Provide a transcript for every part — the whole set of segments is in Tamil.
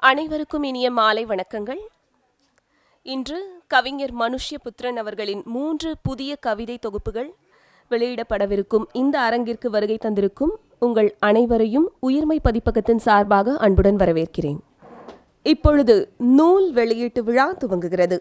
அனைவருக்கும் இனிய மாலை வணக்கங்கள். இன்று கவிஞர் மனுஷ்யபுத்திரன் அவர்களின் 3 புதிய கவிதை தொகுப்புகள் வெளியிடப்படவிருக்கும் இந்த அரங்கிற்கு வருகை தந்திருக்கும் உங்கள் அனைவரையும் உயிர்மை பதிப்பகத்தின் சார்பாக அன்புடன் வரவேற்கிறேன். இப்பொழுது நூல் வெளியீட்டு விழா துவங்குகிறது.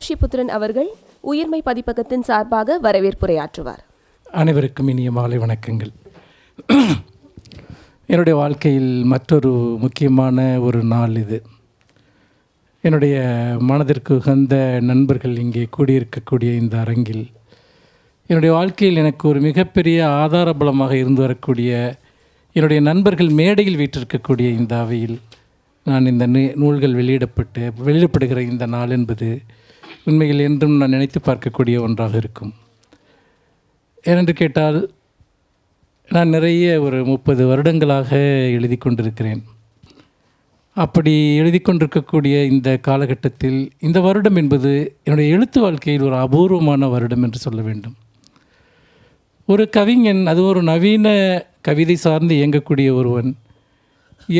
மனுஷ்யபுத்திரன் அவர்கள் உயிர்மை பதிப்பகத்தின் சார்பாக வரவேற்புரையாற்றுவார். அனைவருக்கும் இனிய மாலை வணக்கங்கள். என்னுடைய வாழ்க்கையில் மற்றொரு முக்கியமான ஒரு நாள் இது. என்னுடைய மனதிற்கு உகந்த நண்பர்கள் இங்கே கூடியிருக்கக்கூடிய இந்த அரங்கில் என்னுடைய வாழ்க்கையில் எனக்கு ஒரு மிகப்பெரிய ஆதாரபலமாக இருந்து வரக்கூடிய என்னுடைய நண்பர்கள் மேடையில் வீற்றிருக்கக்கூடிய இந்த அவையில் நான் இந்த நூல்கள் வெளியிடப்படுகிற இந்த நாள் என்பது உண்மையில் என்றும் நான் நினைத்து பார்க்கக்கூடிய ஒன்றாக இருக்கும். ஏனென்று கேட்டால் நான் நிறைய ஒரு 30 வருடங்களாக எழுதி கொண்டிருக்கிறேன். அப்படி எழுதி கொண்டிருக்கக்கூடிய இந்த காலகட்டத்தில் இந்த வருடம் என்பது என்னுடைய எழுத்து வாழ்க்கையில் ஒரு அபூர்வமான வருடம் என்று சொல்ல வேண்டும். ஒரு கவிஞன், அது ஒரு நவீன கவிதை சார்ந்து இயங்கக்கூடிய ஒருவன்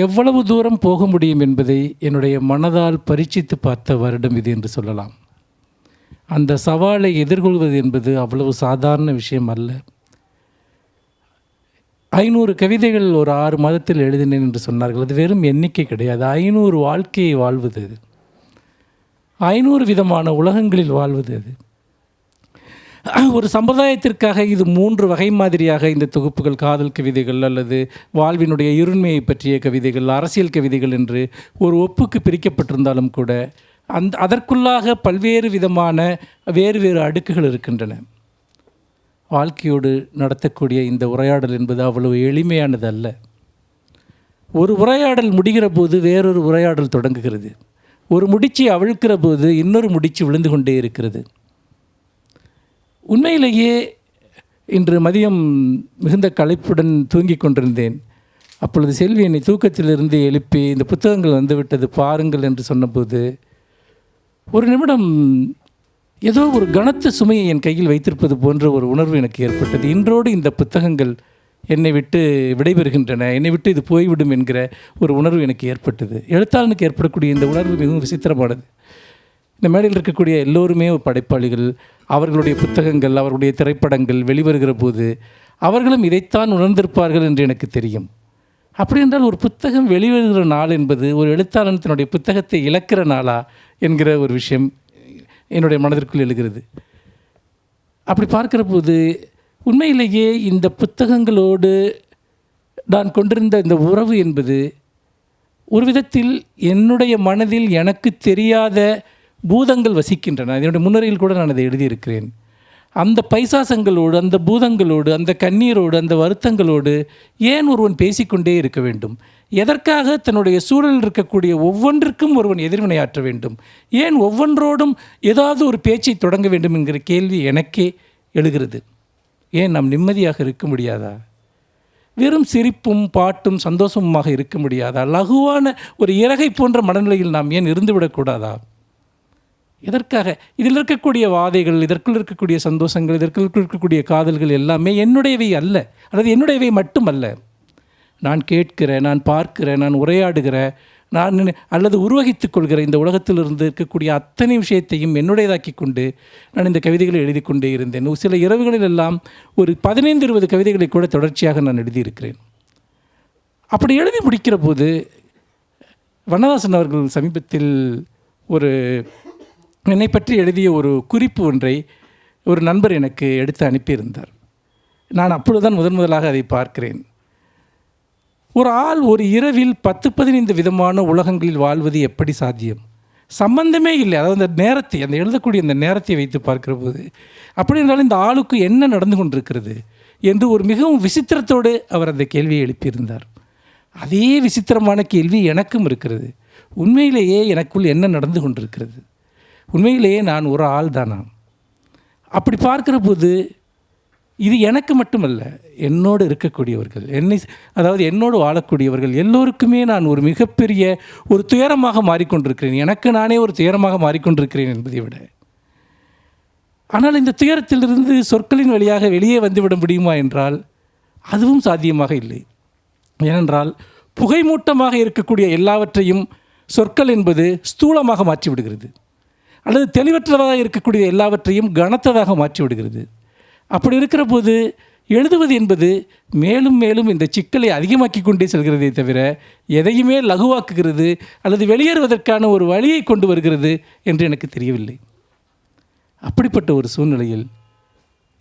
எவ்வளவு தூரம் போக முடியும் என்பதை என்னுடைய மனதால் பரீட்சித்து பார்த்த வருடம் இது என்று சொல்லலாம். அந்த சவாலை எதிர்கொள்வது என்பது அவ்வளவு சாதாரண விஷயம் அல்ல. 500 கவிதைகள் ஒரு 6 மாதத்தில் எழுதினேன் என்று சொன்னார்கள். அது வெறும் எண்ணிக்கை கிடையாது. 500 வாழ்க்கையை வாழ்வது அது. 500 விதமான உலகங்களில் வாழ்வது அது. ஒரு சம்பிரதாயத்திற்காக இது 3 வகை மாதிரியாக இந்த தொகுப்புகள், காதல் கவிதைகள் அல்லது வாழ்வினுடைய இருண்மையை பற்றிய கவிதைகள், அரசியல் கவிதைகள் என்று ஒரு ஒப்புக்கு பிரிக்கப்பட்டிருந்தாலும் கூட அதற்குள்ளாக பல்வேறு விதமான வேறு அடுக்குகள் இருக்கின்றன. வாழ்க்கையோடு நடத்தக்கூடிய இந்த உரையாடல் என்பது அவ்வளவு எளிமையானது அல்ல. ஒரு உரையாடல் முடிகிற போது வேறொரு உரையாடல் தொடங்குகிறது. ஒரு முடிச்சு அவிழ்க்கிற போது இன்னொரு முடிச்சு விழுந்து கொண்டே இருக்கிறது. உண்மையிலேயே இன்று மதியம் மிகுந்த களைப்புடன் தூங்கிக் கொண்டிருந்தேன். அப்பொழுது செல்வி என்னை தூக்கத்திலிருந்து எழுப்பி இந்த புத்தகங்கள் வந்துவிட்டது பாருங்கள் என்று சொன்னபோது ஒரு நிமிடம் ஏதோ ஒரு கனத்த சுமையை என் கையில் வைத்திருப்பது போன்ற ஒரு உணர்வு எனக்கு ஏற்பட்டது. இன்றோடு இந்த புத்தகங்கள் என்னை விட்டு விடைபெறுகின்றன, என்னை விட்டு இது போய்விடும் என்கிற ஒரு உணர்வு எனக்கு ஏற்பட்டது. எழுத்தாளனுக்கு ஏற்படக்கூடிய இந்த உணர்வு மிகவும் விசித்திரமானது. இந்த மேடையில் இருக்கக்கூடிய எல்லோருமே படைப்பாளிகள். அவர்களுடைய புத்தகங்கள், அவர்களுடைய திரைப்படங்கள் வெளிவருகிற போது அவர்களும் இதைத்தான் உணர்ந்திருப்பார்கள் என்று எனக்கு தெரியும். அப்படி என்றால் ஒரு புத்தகம் வெளிவருகிற நாள் என்பது ஒரு எழுத்தாளன் தன்னுடைய புத்தகத்தை இழக்கிற நாளா என்கிற ஒரு விஷயம் என்னுடைய மனதிற்குள் எழுகிறது. அப்படி பார்க்கிற போது உண்மையிலேயே இந்த புத்தகங்களோடு நான் கொண்டிருந்த இந்த உறவு என்பது ஒரு விதத்தில் என்னுடைய மனதில் எனக்கு தெரியாத பூதங்கள் வசிக்கின்றன. என்னுடைய முன்னுரையில் கூட நான் அதை எழுதியிருக்கிறேன். அந்த பைசாசங்களோடு, அந்த பூதங்களோடு, அந்த கண்ணீரோடு, அந்த வருத்தங்களோடு ஏன் ஒருவன் பேசிக்கொண்டே இருக்க வேண்டும்? எதற்காக தன்னுடைய சூழலில் இருக்கக்கூடிய ஒவ்வொன்றிற்கும் ஒருவன் எதிர்வினையாற்ற வேண்டும்? ஏன் ஒவ்வொன்றோடும் ஏதாவது ஒரு பேச்சை தொடங்க வேண்டும் என்கிற கேள்வி எனக்கே எழுகிறது. ஏன் நாம் நிம்மதியாக இருக்க முடியாதா? வெறும் சிரிப்பும் பாட்டும் சந்தோஷமுமாக இருக்க முடியாதா? லகுவான ஒரு இறகை போன்ற மனநிலையில் நாம் ஏன் இருந்துவிடக்கூடாதா? இதற்காக இதில் இருக்கக்கூடிய வாதைகள், இதற்குள் இருக்கக்கூடிய சந்தோஷங்கள், இதற்குள் இருக்கக்கூடிய காதல்கள் எல்லாமே என்னுடையவை அல்ல, அல்லது என்னுடையவை மட்டுமல்ல. நான் கேட்கிற, நான் பார்க்கிற, நான் உரையாடுகிற, நான் அல்லது உருவகித்துக் கொள்கிற இந்த உலகத்திலிருந்து இருக்கக்கூடிய அத்தனை விஷயத்தையும் என்னுடையதாக்கி கொண்டு நான் இந்த கவிதைகளை எழுதி கொண்டே இருந்தேன். சில இரவுகளில் எல்லாம் ஒரு 15-20 கவிதைகளை கூட தொடர்ச்சியாக நான் எழுதியிருக்கிறேன். அப்படி எழுதி முடிக்கிற போது வண்ணதாசன் அவர்கள் சமீபத்தில் ஒரு என்னை பற்றி எழுதிய ஒரு குறிப்பு ஒன்றை ஒரு நண்பர் எனக்கு எடுத்து அனுப்பியிருந்தார். நான் அப்பொழுதுதான் முதலாக அதை பார்க்கிறேன். ஒரு ஆள் ஒரு இரவில் 10-15 விதமான உலகங்களில் வாழ்வது எப்படி சாத்தியம்? சம்பந்தமே இல்லை. அதாவது அந்த நேரத்தை, அந்த எழுதக்கூடிய அந்த நேரத்தை வைத்து பார்க்கிற போது அப்படி இருந்தாலும் இந்த ஆளுக்கு என்ன நடந்து கொண்டிருக்கிறது என்று ஒரு மிகவும் விசித்திரத்தோடு அவர் அந்த கேள்வியை எழுப்பியிருந்தார். அதே விசித்திரமான கேள்வி எனக்கும் இருக்கிறது. உண்மையிலேயே எனக்குள் என்ன நடந்து கொண்டிருக்கிறது? உண்மையிலேயே நான் ஒரு ஆள் தானா? அப்படி பார்க்கிற போது இது எனக்கு மட்டுமல்ல, என்னோடு இருக்கக்கூடியவர்கள், அதாவது என்னோடு வாழக்கூடியவர்கள் எல்லோருக்குமே நான் ஒரு மிகப்பெரிய ஒரு துயரமாக மாறிக்கொண்டிருக்கிறேன். எனக்கு நானே ஒரு துயரமாக மாறிக்கொண்டிருக்கிறேன் என்பதை விட, ஆனால் இந்த துயரத்திலிருந்து சொற்களின் வழியாக வெளியே வந்துவிட முடியுமா என்றால் அதுவும் சாத்தியமாக இல்லை. ஏனென்றால் புகைமூட்டமாக இருக்கக்கூடிய எல்லாவற்றையும் சொற்கள் என்பது ஸ்தூலமாக மாற்றிவிடுகிறது, அல்லது தெளிவற்றதாக இருக்கக்கூடிய எல்லாவற்றையும் கனத்ததாக மாற்றிவிடுகிறது. அப்படி இருக்கிற போது எழுதுவது என்பது மேலும் மேலும் இந்த சிக்கலை அதிகமாக்கி கொண்டே செல்கிறதே தவிர எதையுமே லகுவாக்குகிறது அல்லது வெளியேறுவதற்கான ஒரு வழியை கொண்டு வருகிறது என்று எனக்கு தெரியவில்லை. அப்படிப்பட்ட ஒரு சூழ்நிலையில்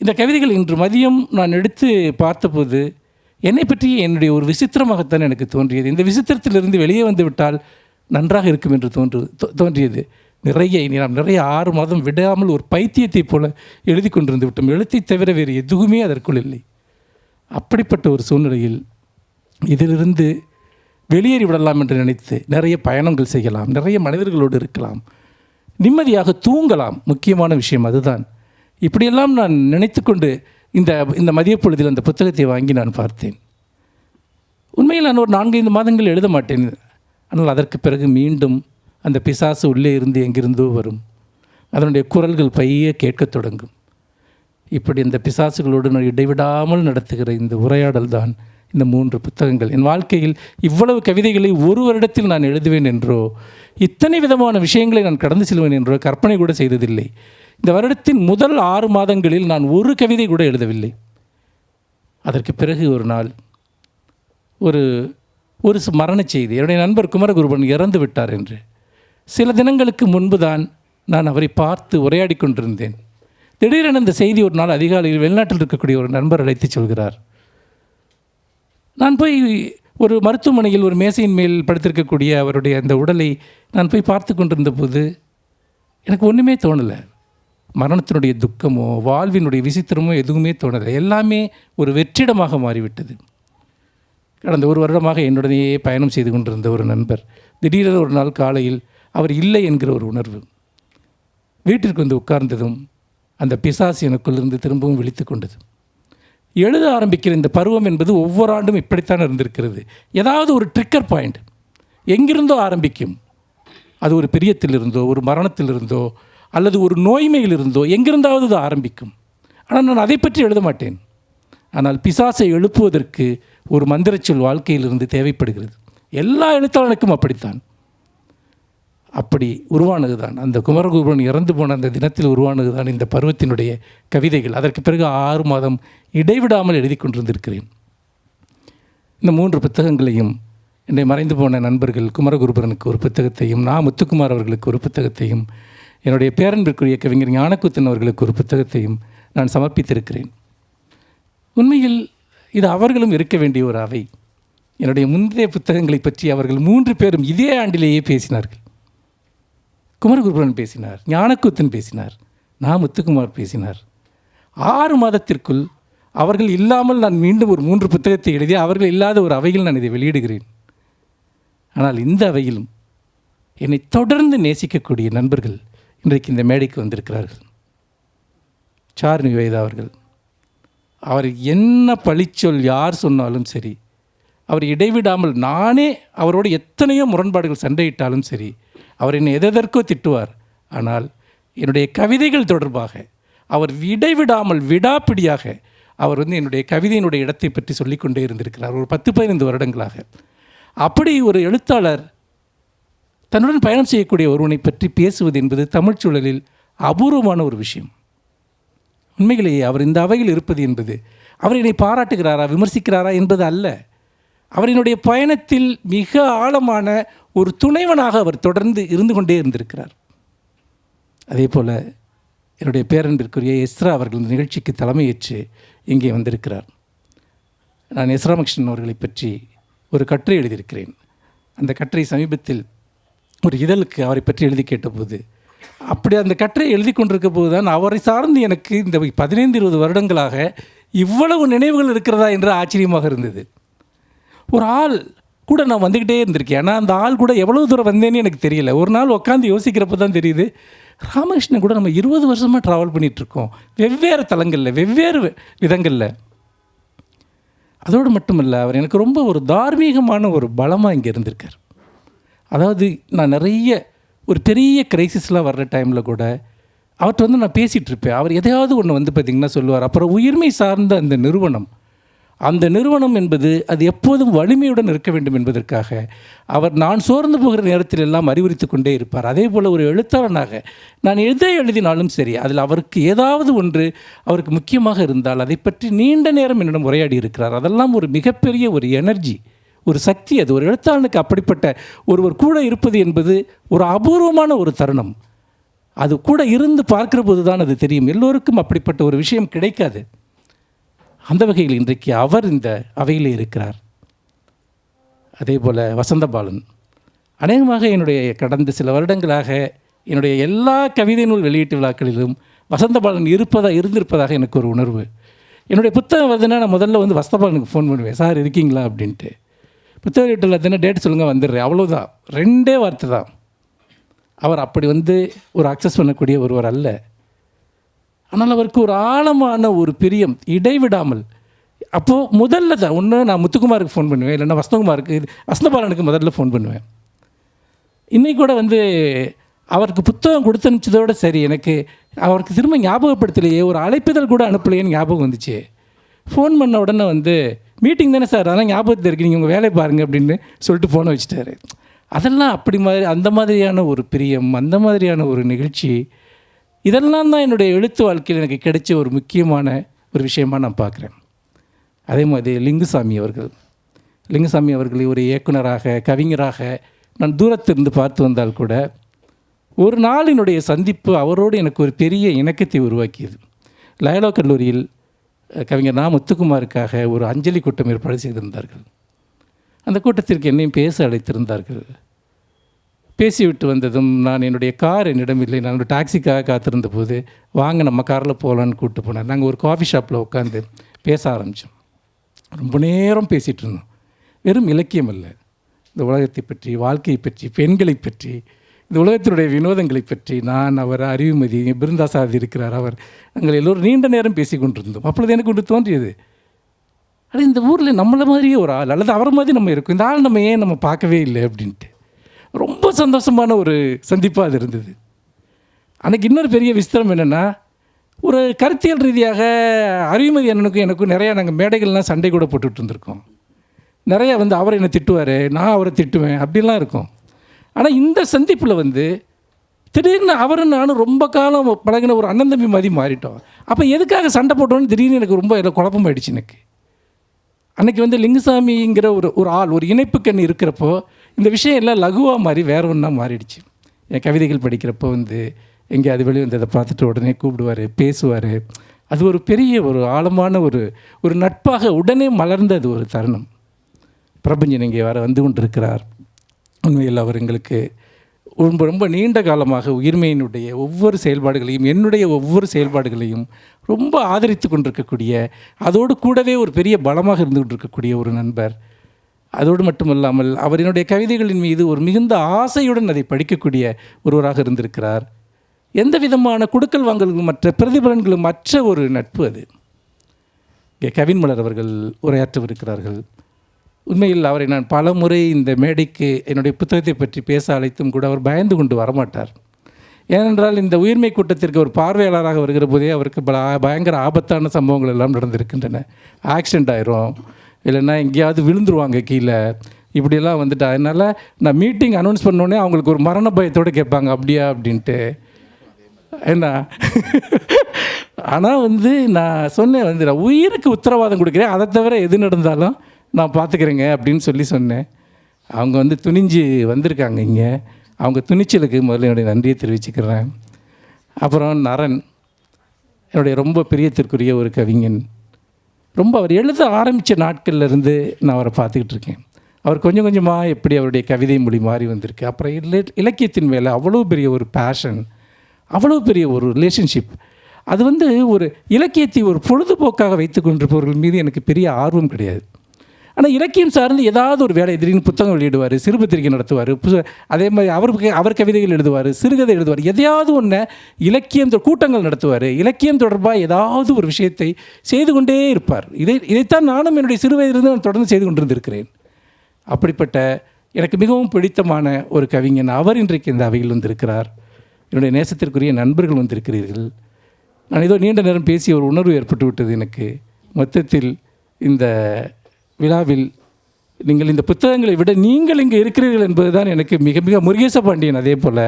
இந்த கவிதைகள் இன்று மதியம் நான் எடுத்து பார்த்தபோது என்னை பற்றி என்னுடைய ஒரு விசித்திரமாகத்தான் எனக்கு தோன்றியது. இந்த விசித்திரத்திலிருந்து வெளியே வந்து விட்டால் நன்றாக இருக்கும் என்று தோன்றியது. நாம் நிறைய 6 மாதம் விடாமல் ஒரு பைத்தியத்தை போல எழுதி கொண்டிருந்து விட்டோம். எழுத்தை தவிர வேறு எதுவுமே அதற்குள் இல்லை. அப்படிப்பட்ட ஒரு சூழ்நிலையில் இதிலிருந்து வெளியேறி விடலாம் என்று நினைத்து நிறைய பயணங்கள் செய்யலாம், நிறைய மனிதர்களோடு இருக்கலாம், நிம்மதியாக தூங்கலாம். முக்கியமான விஷயம் அதுதான். இப்படியெல்லாம் நான் நினைத்து கொண்டு இந்த மதிய பொழுதில் அந்த புத்தகத்தை வாங்கி நான் பார்த்தேன். உண்மையில் நான் ஒரு 4-5 மாதங்கள் எழுத மாட்டேன். ஆனால் அதற்கு பிறகு மீண்டும் அந்த பிசாசு உள்ளே இருந்து எங்கிருந்தோ வரும். அதனுடைய குரல்கள் பைய கேட்கத் தொடங்கும். இப்படி இந்த பிசாசுகளோடு நான் இடைவிடாமல் நடத்துகிற இந்த உரையாடல் தான் இந்த 3 புத்தகங்கள். என் வாழ்க்கையில் இவ்வளவு கவிதைகளை ஒரு வருடத்தில் நான் எழுதுவேன் என்றோ, இத்தனை விதமான விஷயங்களை நான் கடந்து செல்வேன் என்றோ கற்பனை கூட செய்ததில்லை. இந்த வருடத்தின் முதல் 6 மாதங்களில் நான் ஒரு கவிதை கூட எழுதவில்லை. அதற்கு பிறகு ஒரு நாள் ஒரு மரண செய்தி, என்னுடைய நண்பர் குமரகுருபன் இறந்து விட்டார் என்று. சில தினங்களுக்கு முன்பு தான் நான் அவரை பார்த்து உரையாடி கொண்டிருந்தேன். திடீரென இந்த செய்தி ஒரு நாள் அதிகாலையில் வெளிநாட்டில் இருக்கக்கூடிய ஒரு நண்பர் அழைத்து சொல்கிறார். நான் போய் ஒரு மருத்துவமனையில் ஒரு மேசையின் மேல் படுத்திருக்கக்கூடிய அவருடைய அந்த உடலை நான் போய் பார்த்து கொண்டிருந்த போது எனக்கு ஒன்றுமே தோணலை. மரணத்தினுடைய துக்கமோ வாழ்வினுடைய விசித்திரமோ எதுவுமே தோணலை. எல்லாமே ஒரு வெற்றிடமாக மாறிவிட்டது. கடந்த ஒரு வருடமாக என்னுடனேயே பயணம் செய்து கொண்டிருந்த ஒரு நண்பர் திடீரென ஒரு நாள் காலையில் அவர் இல்லை என்கிற ஒரு உணர்வு. வீட்டிற்கு வந்து உட்கார்ந்ததும் அந்த பிசாசு எனக்குள்ளிருந்து திரும்பவும் விழித்து கொண்டது. எழுத ஆரம்பிக்கிற இந்த பருவம் என்பது ஒவ்வொரு ஆண்டும் இப்படித்தான் இருந்திருக்கிறது. ஏதாவது ஒரு ட்ரிக்கர் பாயிண்ட் எங்கிருந்தோ ஆரம்பிக்கும். அது ஒரு பிரியத்திலிருந்தோ, ஒரு மரணத்திலிருந்தோ, அல்லது ஒரு நோய்மையிலிருந்தோ எங்கிருந்தாவது அது ஆரம்பிக்கும். ஆனால் நான் அதை பற்றி எழுத மாட்டேன். ஆனால் பிசாசை எழுப்புவதற்கு ஒரு மந்திரச்சொல் வாழ்க்கையிலிருந்து தேவைப்படுகிறது. எல்லா எழுத்தாளனுக்கும் அப்படித்தான். அப்படி உருவானது தான் அந்த குமரகுருபன் இறந்து போன அந்த தினத்தில் உருவானது தான் இந்த பருவத்தினுடைய கவிதைகள். அதற்கு பிறகு 6 மாதம் இடைவிடாமல் எழுதி கொண்டிருந்திருக்கிறேன். இந்த 3 புத்தகங்களையும் என்னை மறைந்து போன நண்பர்கள் குமரகுருபரனுக்கு ஒரு புத்தகத்தையும், நான் முத்துக்குமார் அவர்களுக்கு ஒரு புத்தகத்தையும், என்னுடைய பேரன்பிற்குரிய கவிஞர் ஞானக்கூத்தன் அவர்களுக்கு ஒரு புத்தகத்தையும் நான் சமர்ப்பித்திருக்கிறேன். உண்மையில் இது அவர்களும் இருக்க வேண்டிய ஒரு அவை. என்னுடைய முந்தைய புத்தகங்களை பற்றி அவர்கள் 3 பேரும் இதே ஆண்டிலேயே பேசினார்கள். குமரகுருபரன் பேசினார், ஞானக்கூத்தன் பேசினார், நான் முத்துக்குமார் பேசினார். 6 மாதத்திற்குள் அவர்கள் இல்லாமல் நான் மீண்டும் ஒரு 3 புத்தகத்தை எழுதி அவர்கள் இல்லாத ஒரு அவையில் நான் இதை வெளியிடுகிறேன். ஆனால் இந்த அவையிலும் என்னை தொடர்ந்து நேசிக்கக்கூடிய நண்பர்கள் இன்றைக்கு இந்த மேடைக்கு வந்திருக்கிறார்கள். சார் நிவேதா அவர்கள், அவர் என்ன பழிச்சொல் யார் சொன்னாலும் சரி, அவர் இடைவிடாமல், நானே அவரோடு எத்தனையோ முரண்பாடுகள் சண்டையிட்டாலும் சரி, அவர் என்னை எதற்கோ திட்டுவார். ஆனால் என்னுடைய கவிதைகள் தொடர்பாக அவர் இடைவிடாமல் விடாப்பிடியாக அவர் என்னுடைய கவிதையினுடைய இடத்தை பற்றி சொல்லிக்கொண்டே இருந்திருக்கிறார் ஒரு 10-15 வருடங்களாக. அப்படி ஒரு எழுத்தாளர் தன்னுடன் பயணம் செய்யக்கூடிய ஒருவனை பற்றி பேசுவது என்பது தமிழ் சூழலில் அபூர்வமான ஒரு விஷயம். உண்மையிலேயே அவர் இந்த அவையில் இருப்பது என்பது அவர் என்னை பாராட்டுகிறாரா, விமர்சிக்கிறாரா என்பது அல்ல. அவரினுடைய பயணத்தில் மிக ஆழமான ஒரு துணைவனாக அவர் தொடர்ந்து இருந்து கொண்டே இருந்திருக்கிறார். அதே போல் என்னுடைய பேரன்பிற்குரிய எஸ்ரா அவர்கள் இந்த நிகழ்ச்சிக்கு தலைமையேற்று இங்கே வந்திருக்கிறார். நான் எஸ் ராமகிருஷ்ணன் அவர்களை பற்றி ஒரு கட்டுரை எழுதியிருக்கிறேன். அந்த கட்டுரை சமீபத்தில் ஒரு இதழுக்கு அவரை பற்றி எழுதி கேட்டபோது, அப்படி அந்த கட்டுரை எழுதி கொண்டிருக்க போது தான் அவரை சார்ந்து எனக்கு இந்த 15-20 வருடங்களாக இவ்வளவு நினைவுகள் இருக்கிறதா என்று ஆச்சரியமாக இருந்தது. ஒரு ஆள் கூட நான் வந்துக்கிட்டே இருந்திருக்கேன். ஆனால் அந்த ஆள் கூட எவ்வளோ தூரம் வந்தேன்னு எனக்கு தெரியல. ஒரு நாள் உட்காந்து யோசிக்கிறப்ப தான் தெரியுது, ராமகிருஷ்ணன் கூட நம்ம 20 வருஷமாக ட்ராவல் பண்ணிகிட்ருக்கோம், வெவ்வேறு தலங்களில், வெவ்வேறு விதங்களில். அதோடு மட்டுமல்ல, அவர் எனக்கு ரொம்ப ஒரு தார்மீகமான ஒரு பலமாக இங்கே இருந்திருக்கார். அதாவது நான் நிறைய ஒரு பெரிய கிரைசிஸ்லாம் வர்ற டைமில் கூட அவர்கிட்ட வந்து நான் பேசிகிட்டு இருப்பேன். அவர் எதையாவது ஒன்று வந்து பார்த்திங்கன்னா சொல்லுவார். அப்புறம் உயிர்மை சார்ந்த அந்த நிறுவனம் என்பது அது எப்போதும் வலிமையுடன் இருக்க வேண்டும் என்பதற்காக அவர் நான் சோர்ந்து போகிற நேரத்தில் எல்லாம் அறிவுறுத்தி கொண்டே இருப்பார். அதே போல் ஒரு எழுத்தாளனாக நான் எதை எழுதினாலும் சரி, அதில் அவருக்கு ஏதாவது ஒன்று அவருக்கு முக்கியமாக இருந்தால் அதை பற்றி நீண்ட நேரம் என்னிடம் உரையாடி இருக்கிறார். அதெல்லாம் ஒரு மிகப்பெரிய ஒரு எனர்ஜி, ஒரு சக்தி. அது ஒரு எழுத்தாளனுக்கு அப்படிப்பட்ட ஒருவர் கூட இருப்பது என்பது ஒரு அபூர்வமான ஒரு தருணம். அது கூட இருந்து பார்க்கிற போது தான் அது தெரியும். எல்லோருக்கும் அப்படிப்பட்ட ஒரு விஷயம் கிடைக்காது. அந்த வகையில் இன்றைக்கு அவர் இந்த அவையில் இருக்கிறார். அதே போல் வசந்தபாலன் அநேகமாக என்னுடைய கடந்த சில வருடங்களாக என்னுடைய எல்லா கவிதை நூல் வெளியீட்டு விழாக்களிலும் வசந்தபாலன் இருந்திருப்பதாக எனக்கு ஒரு உணர்வு. என்னுடைய புத்தகம் வருதுன்னா நான் முதல்ல வந்து வசந்தபாலனுக்கு ஃபோன் பண்ணுவேன், சார் இருக்கீங்களா அப்படின்ட்டு. புத்தகம் வீட்டில் அதுன்னா டேட் சொல்லுங்கள் வந்துடுறேன், அவ்வளோதான். 2 வார்த்தை தான். அவர் அப்படி வந்து ஒரு அக்சஸ் பண்ணக்கூடிய ஒருவர் அல்ல. ஆனால் அவருக்கு ஒரு ஆழமான ஒரு பிரியம் இடைவிடாமல். அப்போது முதல்ல தான் ஒன்று நான் முத்துக்குமாருக்கு ஃபோன் பண்ணுவேன், இல்லைன்னா வசந்தபாலனுக்கு முதல்ல ஃபோன் பண்ணுவேன். இன்றைக்கி கூட வந்து அவருக்கு புத்தகம் கொடுத்து அனுப்பிச்சதோடு சரி, எனக்கு அவருக்கு திரும்ப ஞாபகப்படுத்தலையே, ஒரு அழைப்புதல் கூட அனுப்பலையேன்னு ஞாபகம் வந்துச்சு. ஃபோன் பண்ண உடனே வந்து மீட்டிங் தானே சார், அதெல்லாம் ஞாபகத்தில் இருக்குது, நீங்கள் உங்கள் வேலையை பாருங்கள் அப்படின்னு சொல்லிட்டு ஃபோனை வச்சுட்டாரு. அதெல்லாம் அந்த மாதிரியான ஒரு பிரியம், அந்த மாதிரியான ஒரு நிகழ்ச்சி, இதெல்லாம் தான் என்னுடைய எழுத்து வாழ்க்கையில் எனக்கு கிடைச்ச ஒரு முக்கியமான ஒரு விஷயமாக நான் பார்க்குறேன். அதே மாதிரி லிங்குசாமி அவர்களை ஒரு இயக்குனராக, கவிஞராக நான் தூரத்திலிருந்து பார்த்து வந்தால் கூட ஒரு நாளினுடைய சந்திப்பு அவரோடு எனக்கு ஒரு பெரிய இணக்கத்தை உருவாக்கியது. லயோலா கல்லூரியில் கவிஞர் நா. முத்துக்குமாருக்காக ஒரு அஞ்சலி கூட்டம் ஏற்பாடு செய்திருந்தார்கள். அந்த கூட்டத்திற்கு என்னையும் பேச அழைத்திருந்தார்கள். பேசிவிட்டு வந்ததும் நான் என்னுடைய கார் என்னிடம் இல்லை, நான் ஒரு டாக்ஸிக்காக காத்திருந்த போது வாங்க நம்ம காரில் போகலான்னு கூப்பிட்டு போனேன். நாங்கள் ஒரு காஃபி ஷாப்பில் உட்காந்து பேச ஆரம்பித்தோம். ரொம்ப நேரம் பேசிகிட்டு இருந்தோம். வெறும் இலக்கியம் அல்ல, இந்த உலகத்தை பற்றி, வாழ்க்கையை பற்றி, பெண்களை பற்றி, இந்த உலகத்தினுடைய வினோதங்களை பற்றி. நான், அவர், அறிவுமதி, பிருந்தாசாதி இருக்கிறார், அவர், நாங்கள் எல்லோரும் நீண்ட நேரம் பேசி கொண்டிருந்தோம். அப்பொழுது எனக்கு ஒன்று தோன்றியது, அது இந்த ஊரில் நம்மளை மாதிரியே ஒரு ஆள் அல்லது அவர் மாதிரி நம்ம இருக்கும், இந்த ஆள் நம்ம ஏன் நம்ம பார்க்கவே இல்லை அப்படின்ட்டு. ரொம்ப சந்தோஷமான ஒரு சந்திப்பாக அது இருந்தது. அன்றைக்கி இன்னொரு பெரிய விஸ்தரம் என்னென்னா, ஒரு கருத்தியல் ரீதியாக அறிவுமதி அண்ணனுக்கும் எனக்கும் நிறையா நாங்கள் மேடைகள்லாம் சண்டை கூட போட்டுட்டு இருந்திருக்கோம். நிறையா வந்து அவர் என்னை திட்டுவார், நான் அவரை திட்டுவேன், அப்படிலாம் இருக்கும். ஆனால் இந்த சந்திப்பில் வந்து திடீர்னு அவரும் நானும் ரொம்ப காலம் பழகின ஒரு அண்ணன் தம்பி மாதிரி மாறிட்டோம். அப்போ எதுக்காக சண்டை போட்டோன்னு திடீர்னு எனக்கு ரொம்ப குழப்பமாயிடுச்சு. எனக்கு அன்றைக்கி வந்து லிங்குசாமிங்கிற ஒரு ஆள், ஒரு இணைப்பு கண் இருக்கிறப்போ இந்த விஷயம் எல்லாம் லகுவாக மாறி வேறு ஒன்றா மாறிடுச்சு. என் கவிதைகள் படிக்கிறப்போ வந்து எங்கேயாவது வெளியே வந்து அதை பார்த்துட்டு உடனே கூப்பிடுவார், பேசுவார். அது ஒரு பெரிய ஒரு ஆழமான ஒரு நட்பாக உடனே மலர்ந்த அது ஒரு தருணம். பிரபஞ்சன் இங்கே வந்து கொண்டிருக்கிறார். உண்மையில் அவர் எங்களுக்கு ரொம்ப ரொம்ப நீண்ட காலமாக உயிர்மையினுடைய ஒவ்வொரு செயல்பாடுகளையும், என்னுடைய ஒவ்வொரு செயல்பாடுகளையும் ரொம்ப ஆதரித்து கொண்டிருக்கக்கூடிய, அதோடு கூடவே ஒரு பெரிய பலமாக இருந்து கொண்டிருக்கக்கூடிய ஒரு நண்பர். அதோடு மட்டுமல்லாமல் அவர் என்னுடைய கவிதைகளின் மீது ஒரு மிகுந்த ஆசையுடன் அதை படிக்கக்கூடிய ஒருவராக இருந்திருக்கிறார். எந்த விதமான கொடுக்கல் வாங்கல்களும் மற்ற பிரதிபலன்களும் மற்ற ஒரு நட்பு அது. இங்கே கவின்மலர் அவர்கள் உரையாற்றவிருக்கிறார்கள். உண்மையில் அவரை நான் பல முறை இந்த மேடைக்கு என்னுடைய புத்தகத்தை பற்றி பேச அழைத்தும் கூட அவர் பயந்து கொண்டு வரமாட்டார். ஏனென்றால் இந்த உயிர்மை கூட்டத்திற்கு ஒரு பார்வையாளராக வருகிற போதே அவருக்கு பயங்கர ஆபத்தான சம்பவங்கள் எல்லாம் நடந்திருக்கின்றன. ஆக்சிடெண்ட் ஆயிரும், இல்லைன்னா எங்கேயாவது விழுந்துருவாங்க கீழே, இப்படியெல்லாம் வந்துட்டு. அதனால் நான் மீட்டிங் அனௌன்ஸ் பண்ணோன்னே அவங்களுக்கு ஒரு மரண பயத்தோடு கேட்பாங்க, அப்படியா அப்படின்ட்டு. என்ன ஆனால் வந்து நான் சொன்னேன், வந்து நான் உயிருக்கு உத்தரவாதம் கொடுக்குறேன், அதை தவிர எது நடந்தாலும் நான் பார்த்துக்கிறேங்க அப்படின்னு சொன்னேன். அவங்க வந்து துணிஞ்சு வந்திருக்காங்க இங்கே. அவங்க துணிச்சலுக்கு முதல்ல என்னுடைய நன்றியை தெரிவிச்சுக்கிறேன். அப்புறம் நரன், என்னுடைய ரொம்ப பிரியத்திற்குரிய ஒரு கவிஞன். ரொம்ப அவர் எழுத ஆரம்பித்த நாட்கள்லேருந்து நான் அவரை பார்த்துக்கிட்டு இருக்கேன். அவர் கொஞ்சம் கொஞ்சமாக எப்படி அவருடைய கவிதை மொழி மாறி வந்திருக்கு. அப்புறம் இலக்கியத்தின் மேலே அவ்வளோ பெரிய ஒரு பேஷன், அவ்வளோ பெரிய ஒரு ரிலேஷன்ஷிப். அது வந்து ஒரு இலக்கியத்தை ஒரு பொழுதுபோக்காக வைத்து கொண்டிருப்பவர்கள் மீது எனக்கு பெரிய ஆர்வம் கிடையாது. ஆனால் இலக்கியம் சார்ந்து ஏதாவது ஒரு வேலை திடீர்னு புத்தகம் வெளியிடுவார், சிறுபத்திரிகை நடத்துவார், அதே மாதிரி அவர் கவிதைகள் எழுதுவார், சிறுகதை எழுதுவார், எதையாவது ஒன்று இலக்கியம் கூட்டங்கள் நடத்துவார், இலக்கியம் தொடர்பாக ஏதாவது ஒரு விஷயத்தை செய்து கொண்டே இருப்பார். இதைத்தான் நானும் என்னுடைய சிறு வயதிலிருந்து நான் தொடர்ந்து செய்து கொண்டிருந்திருக்கிறேன். அப்படிப்பட்ட எனக்கு மிகவும் பிடித்தமான ஒரு கவிஞன் அவர் இன்றைக்கு இந்த அவையில் வந்திருக்கிறார். என்னுடைய நேசத்திற்குரிய நண்பர்கள் வந்திருக்கிறீர்கள். நான் ஏதோ நீண்ட நேரம் பேசிய ஒரு உணர்வு ஏற்பட்டு விட்டது எனக்கு. மொத்தத்தில் இந்த விழாவில் நீங்கள் இந்த புத்தகங்களை விட நீங்கள் இங்கே இருக்கிறீர்கள் என்பது தான் எனக்கு மிக மிக முருகேச பாண்டியன் அதே போல்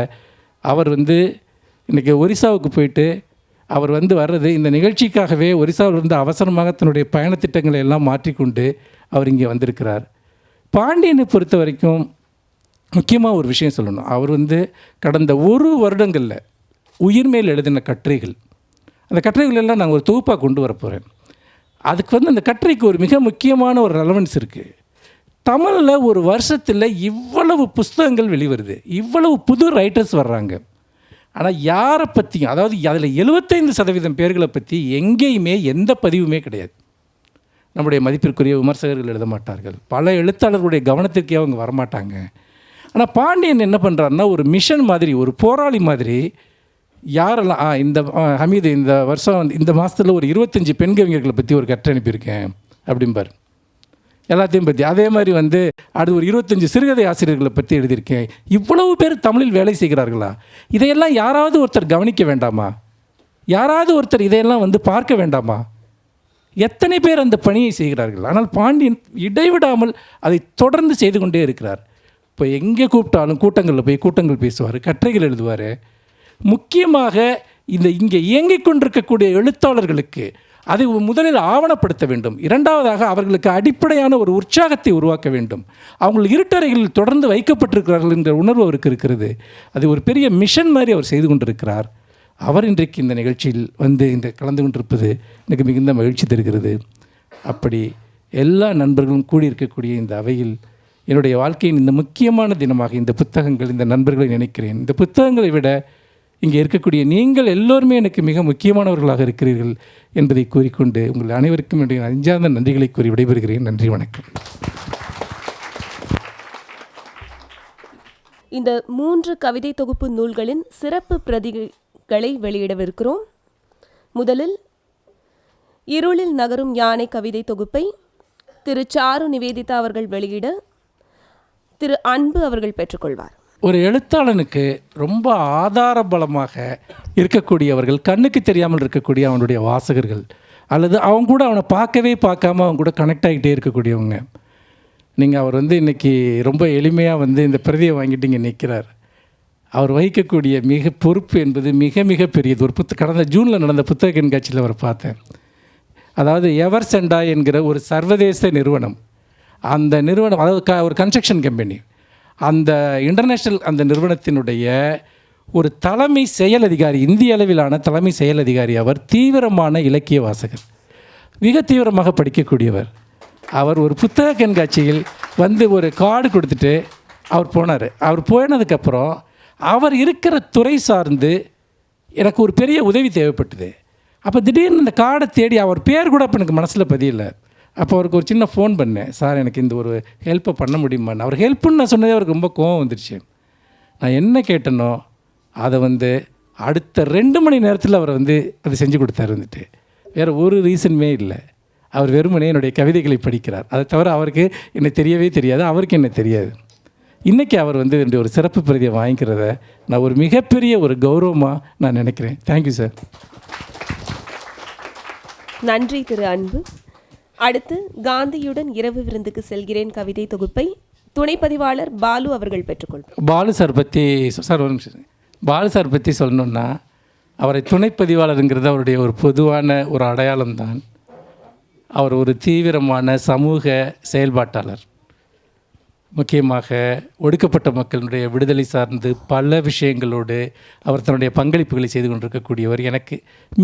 அவர் இன்றைக்கி ஒரிசாவுக்கு போயிட்டு அவர் வர்றது இந்த நிகழ்ச்சிக்காகவே ஒரிசாவிலிருந்து அவசரமாக தன்னுடைய பயணத்திட்டங்களை எல்லாம் மாற்றிக்கொண்டு அவர் இங்கே வந்திருக்கிறார். பாண்டியனை பொறுத்த வரைக்கும் முக்கியமாக ஒரு விஷயம் சொல்லணும். அவர் கடந்த ஒரு வருடங்களில் உயிர்மேல் எழுதின கட்டுரைகள், அந்த கட்டுரைகள் எல்லாம் நாங்கள் ஒரு தொகுப்பாக கொண்டு வர போகிறேன். அதுக்கு அந்த கட்டுரைக்கு ஒரு மிக முக்கியமான ஒரு ரெலவன்ஸ் இருக்குது. தமிழில் ஒரு வருஷத்தில் இவ்வளவு புஸ்தகங்கள் வெளிவருது, இவ்வளவு புது ரைட்டர்ஸ் வர்றாங்க. ஆனால் யாரை பற்றியும், அதாவது அதில் 75% பேர்களை பற்றி எங்கேயுமே எந்த பதிவுமே கிடையாது. நம்முடைய மதிப்பிற்குரிய விமர்சகர்கள் எழுத மாட்டார்கள், பல எழுத்தாளர்களுடைய கவனத்திற்கே அவங்க வரமாட்டாங்க. ஆனால் பாண்டியன் என்ன பண்ணுறாருன்னா, ஒரு மிஷன் மாதிரி, ஒரு போராளி மாதிரி, யாரெல்லாம் இந்த ஹமீது இந்த வருஷம் இந்த மாதத்தில் ஒரு 25 பெண் கவிஞர்களை பற்றி ஒரு கட்டுரை அனுப்பியிருக்கேன் அப்படிம்பார், எல்லாத்தையும் பற்றி. அதே மாதிரி அடுத்து ஒரு 25 சிறுகதை ஆசிரியர்களை பற்றி எழுதியிருக்கேன். இவ்வளவு பேர் தமிழில் வேலை செய்கிறார்களா? இதையெல்லாம் யாராவது ஒருத்தர் கவனிக்க வேண்டாமா? யாராவது ஒருத்தர் இதையெல்லாம் பார்க்க வேண்டாமா? எத்தனை பேர் அந்த பணியை செய்கிறார்கள்? ஆனால் பாண்டியன் இடைவிடாமல் அதை தொடர்ந்து செய்து கொண்டே இருக்கிறார். இப்போ எங்கே கூப்பிட்டாலும் கூட்டங்களில் போய் கூட்டங்கள் பேசுவார், கட்டுரைகள் எழுதுவார். முக்கியமாக இங்கே இயங்கிக் கொண்டிருக்கக்கூடிய எழுத்தாளர்களுக்கு அதை முதலில் ஆவணப்படுத்த வேண்டும். இரண்டாவதாக அவர்களுக்கு அடிப்படையான ஒரு உற்சாகத்தை உருவாக்க வேண்டும். அவங்க இருட்டறைகளில் தொடர்ந்து வைக்கப்பட்டிருக்கிறார்கள் என்ற உணர்வு அவருக்கு இருக்கிறது. அது ஒரு பெரிய மிஷன் மாதிரி அவர் செய்து கொண்டிருக்கிறார். அவர் இன்றைக்கு இந்த நிகழ்ச்சியில் இந்த கலந்து கொண்டிருப்பது எனக்கு மிகுந்த மகிழ்ச்சி தருகிறது. அப்படி எல்லா நண்பர்களும் கூடியிருக்கக்கூடிய இந்த அவையில் என்னுடைய வாழ்க்கையின் இந்த முக்கியமான தினமாக இந்த புத்தகங்கள், இந்த நண்பர்களை நினைக்கிறேன். இந்த புத்தகங்களை விட இங்கே இருக்கக்கூடிய நீங்கள் எல்லோருமே எனக்கு மிக முக்கியமானவர்களாக இருக்கிறீர்கள் என்பதை கூறிக்கொண்டு உங்கள் அனைவருக்கும் என்னுடைய அஞ்சாத நன்றிகளை கூறி விடைபெறுகிறேன். நன்றி, வணக்கம். இந்த 3 கவிதை தொகுப்பு நூல்களின் சிறப்பு பிரதிகளை வெளியிடவிருக்கிறோம். முதலில் இருளில் நகரும் யானை கவிதை தொகுப்பை திரு சாரு நிவேதிதா அவர்கள் வெளியிட திரு அன்பு அவர்கள் பெற்றுக்கொள்வார். ஒரு எழுத்தாளனுக்கு ரொம்ப ஆதார பலமாக இருக்கக்கூடியவர்கள் கண்ணுக்கு தெரியாமல் இருக்கக்கூடிய அவனுடைய வாசகர்கள், அல்லது அவங்க கூட அவனை பார்க்காம அவங்க கூட கனெக்ட் ஆகிட்டே இருக்கக்கூடியவங்க. நீங்கள் அவர் இன்றைக்கி ரொம்ப எளிமையாக இந்த பிரதியை வாங்கிட்டு இங்கே நிற்கிறார். அவர் வகிக்கக்கூடிய மிக பொறுப்பு என்பது மிக மிக பெரியது. ஒரு கடந்த ஜூனில் நடந்த புத்தக கண்காட்சியில் அவர் பார்த்தேன். அதாவது எவர் சென்டா என்கிற ஒரு சர்வதேச நிறுவனம், அந்த நிறுவனம் அதாவது ஒரு கன்ஸ்ட்ரக்ஷன் கம்பெனி, அந்த இன்டர்நேஷ்னல் அந்த நிறுவனத்தினுடைய ஒரு தலைமை செயல் அதிகாரி, இந்திய அளவிலான தலைமை செயல் அதிகாரி. அவர் தீவிரமான இலக்கிய வாசகர், மிக தீவிரமாக படிக்கக்கூடியவர். அவர் ஒரு புத்தக கண்காட்சியில் ஒரு கார்டு கொடுத்துட்டு அவர் போனார். அவர் போனதுக்கப்புறம் அவர் இருக்கிற துறை சார்ந்து எனக்கு ஒரு பெரிய உதவி தேவைப்பட்டது. அப்போ திடீர்னு இந்த கார்டை தேடி அவர் பேர் கூட அப்போ எனக்கு மனசில் பதியலை. அப்போ அவருக்கு ஒரு சின்ன ஃபோன் பண்ணேன், சார் எனக்கு இந்த ஒரு ஹெல்ப்பை பண்ண முடியுமான்னு. அவர் ஹெல்ப்புன்னு நான் சொன்னதே அவருக்கு ரொம்ப கோவம் வந்துடுச்சு. நான் என்ன கேட்டனோ அதை அடுத்த 2 மணி நேரத்தில் அவர் அதை செஞ்சு கொடுத்தார். வேறு ஒரு ரீசனுமே இல்லை. அவர் வெறுமனே என்னுடைய கவிதைகளை படிக்கிறார். அதை தவிர அவருக்கு என்னை தெரியவே தெரியாது, அவருக்கு என்ன தெரியாது. இன்றைக்கி அவர் என்னுடைய ஒரு சிறப்பு பிரதியை வாங்கிக்கிறத நான் ஒரு மிகப்பெரிய ஒரு கௌரவமாக நான் நினைக்கிறேன். Thank you sir. நன்றி திரு அன்பு. அடுத்து காந்தியுடன் இரவு விருந்துக்கு செல்கிறேன் கவிதை தொகுப்பை துணைப்பதிவாளர் பாலு அவர்கள் பெற்றுக்கொள்வார். பாலு சார் பற்றி பாலு சார் பற்றி சொல்லணுன்னா, அவரை துணைப்பதிவாளருங்கிறது அவருடைய ஒரு பொதுவான ஒரு அடையாளம்தான். அவர் ஒரு தீவிரமான சமூக செயல்பாட்டாளர். முக்கியமாக ஒடுக்கப்பட்ட மக்களுடைய விடுதலை சார்ந்து பல விஷயங்களோடு அவர் தன்னுடைய பங்களிப்புகளை செய்து கொண்டிருக்கக்கூடியவர். எனக்கு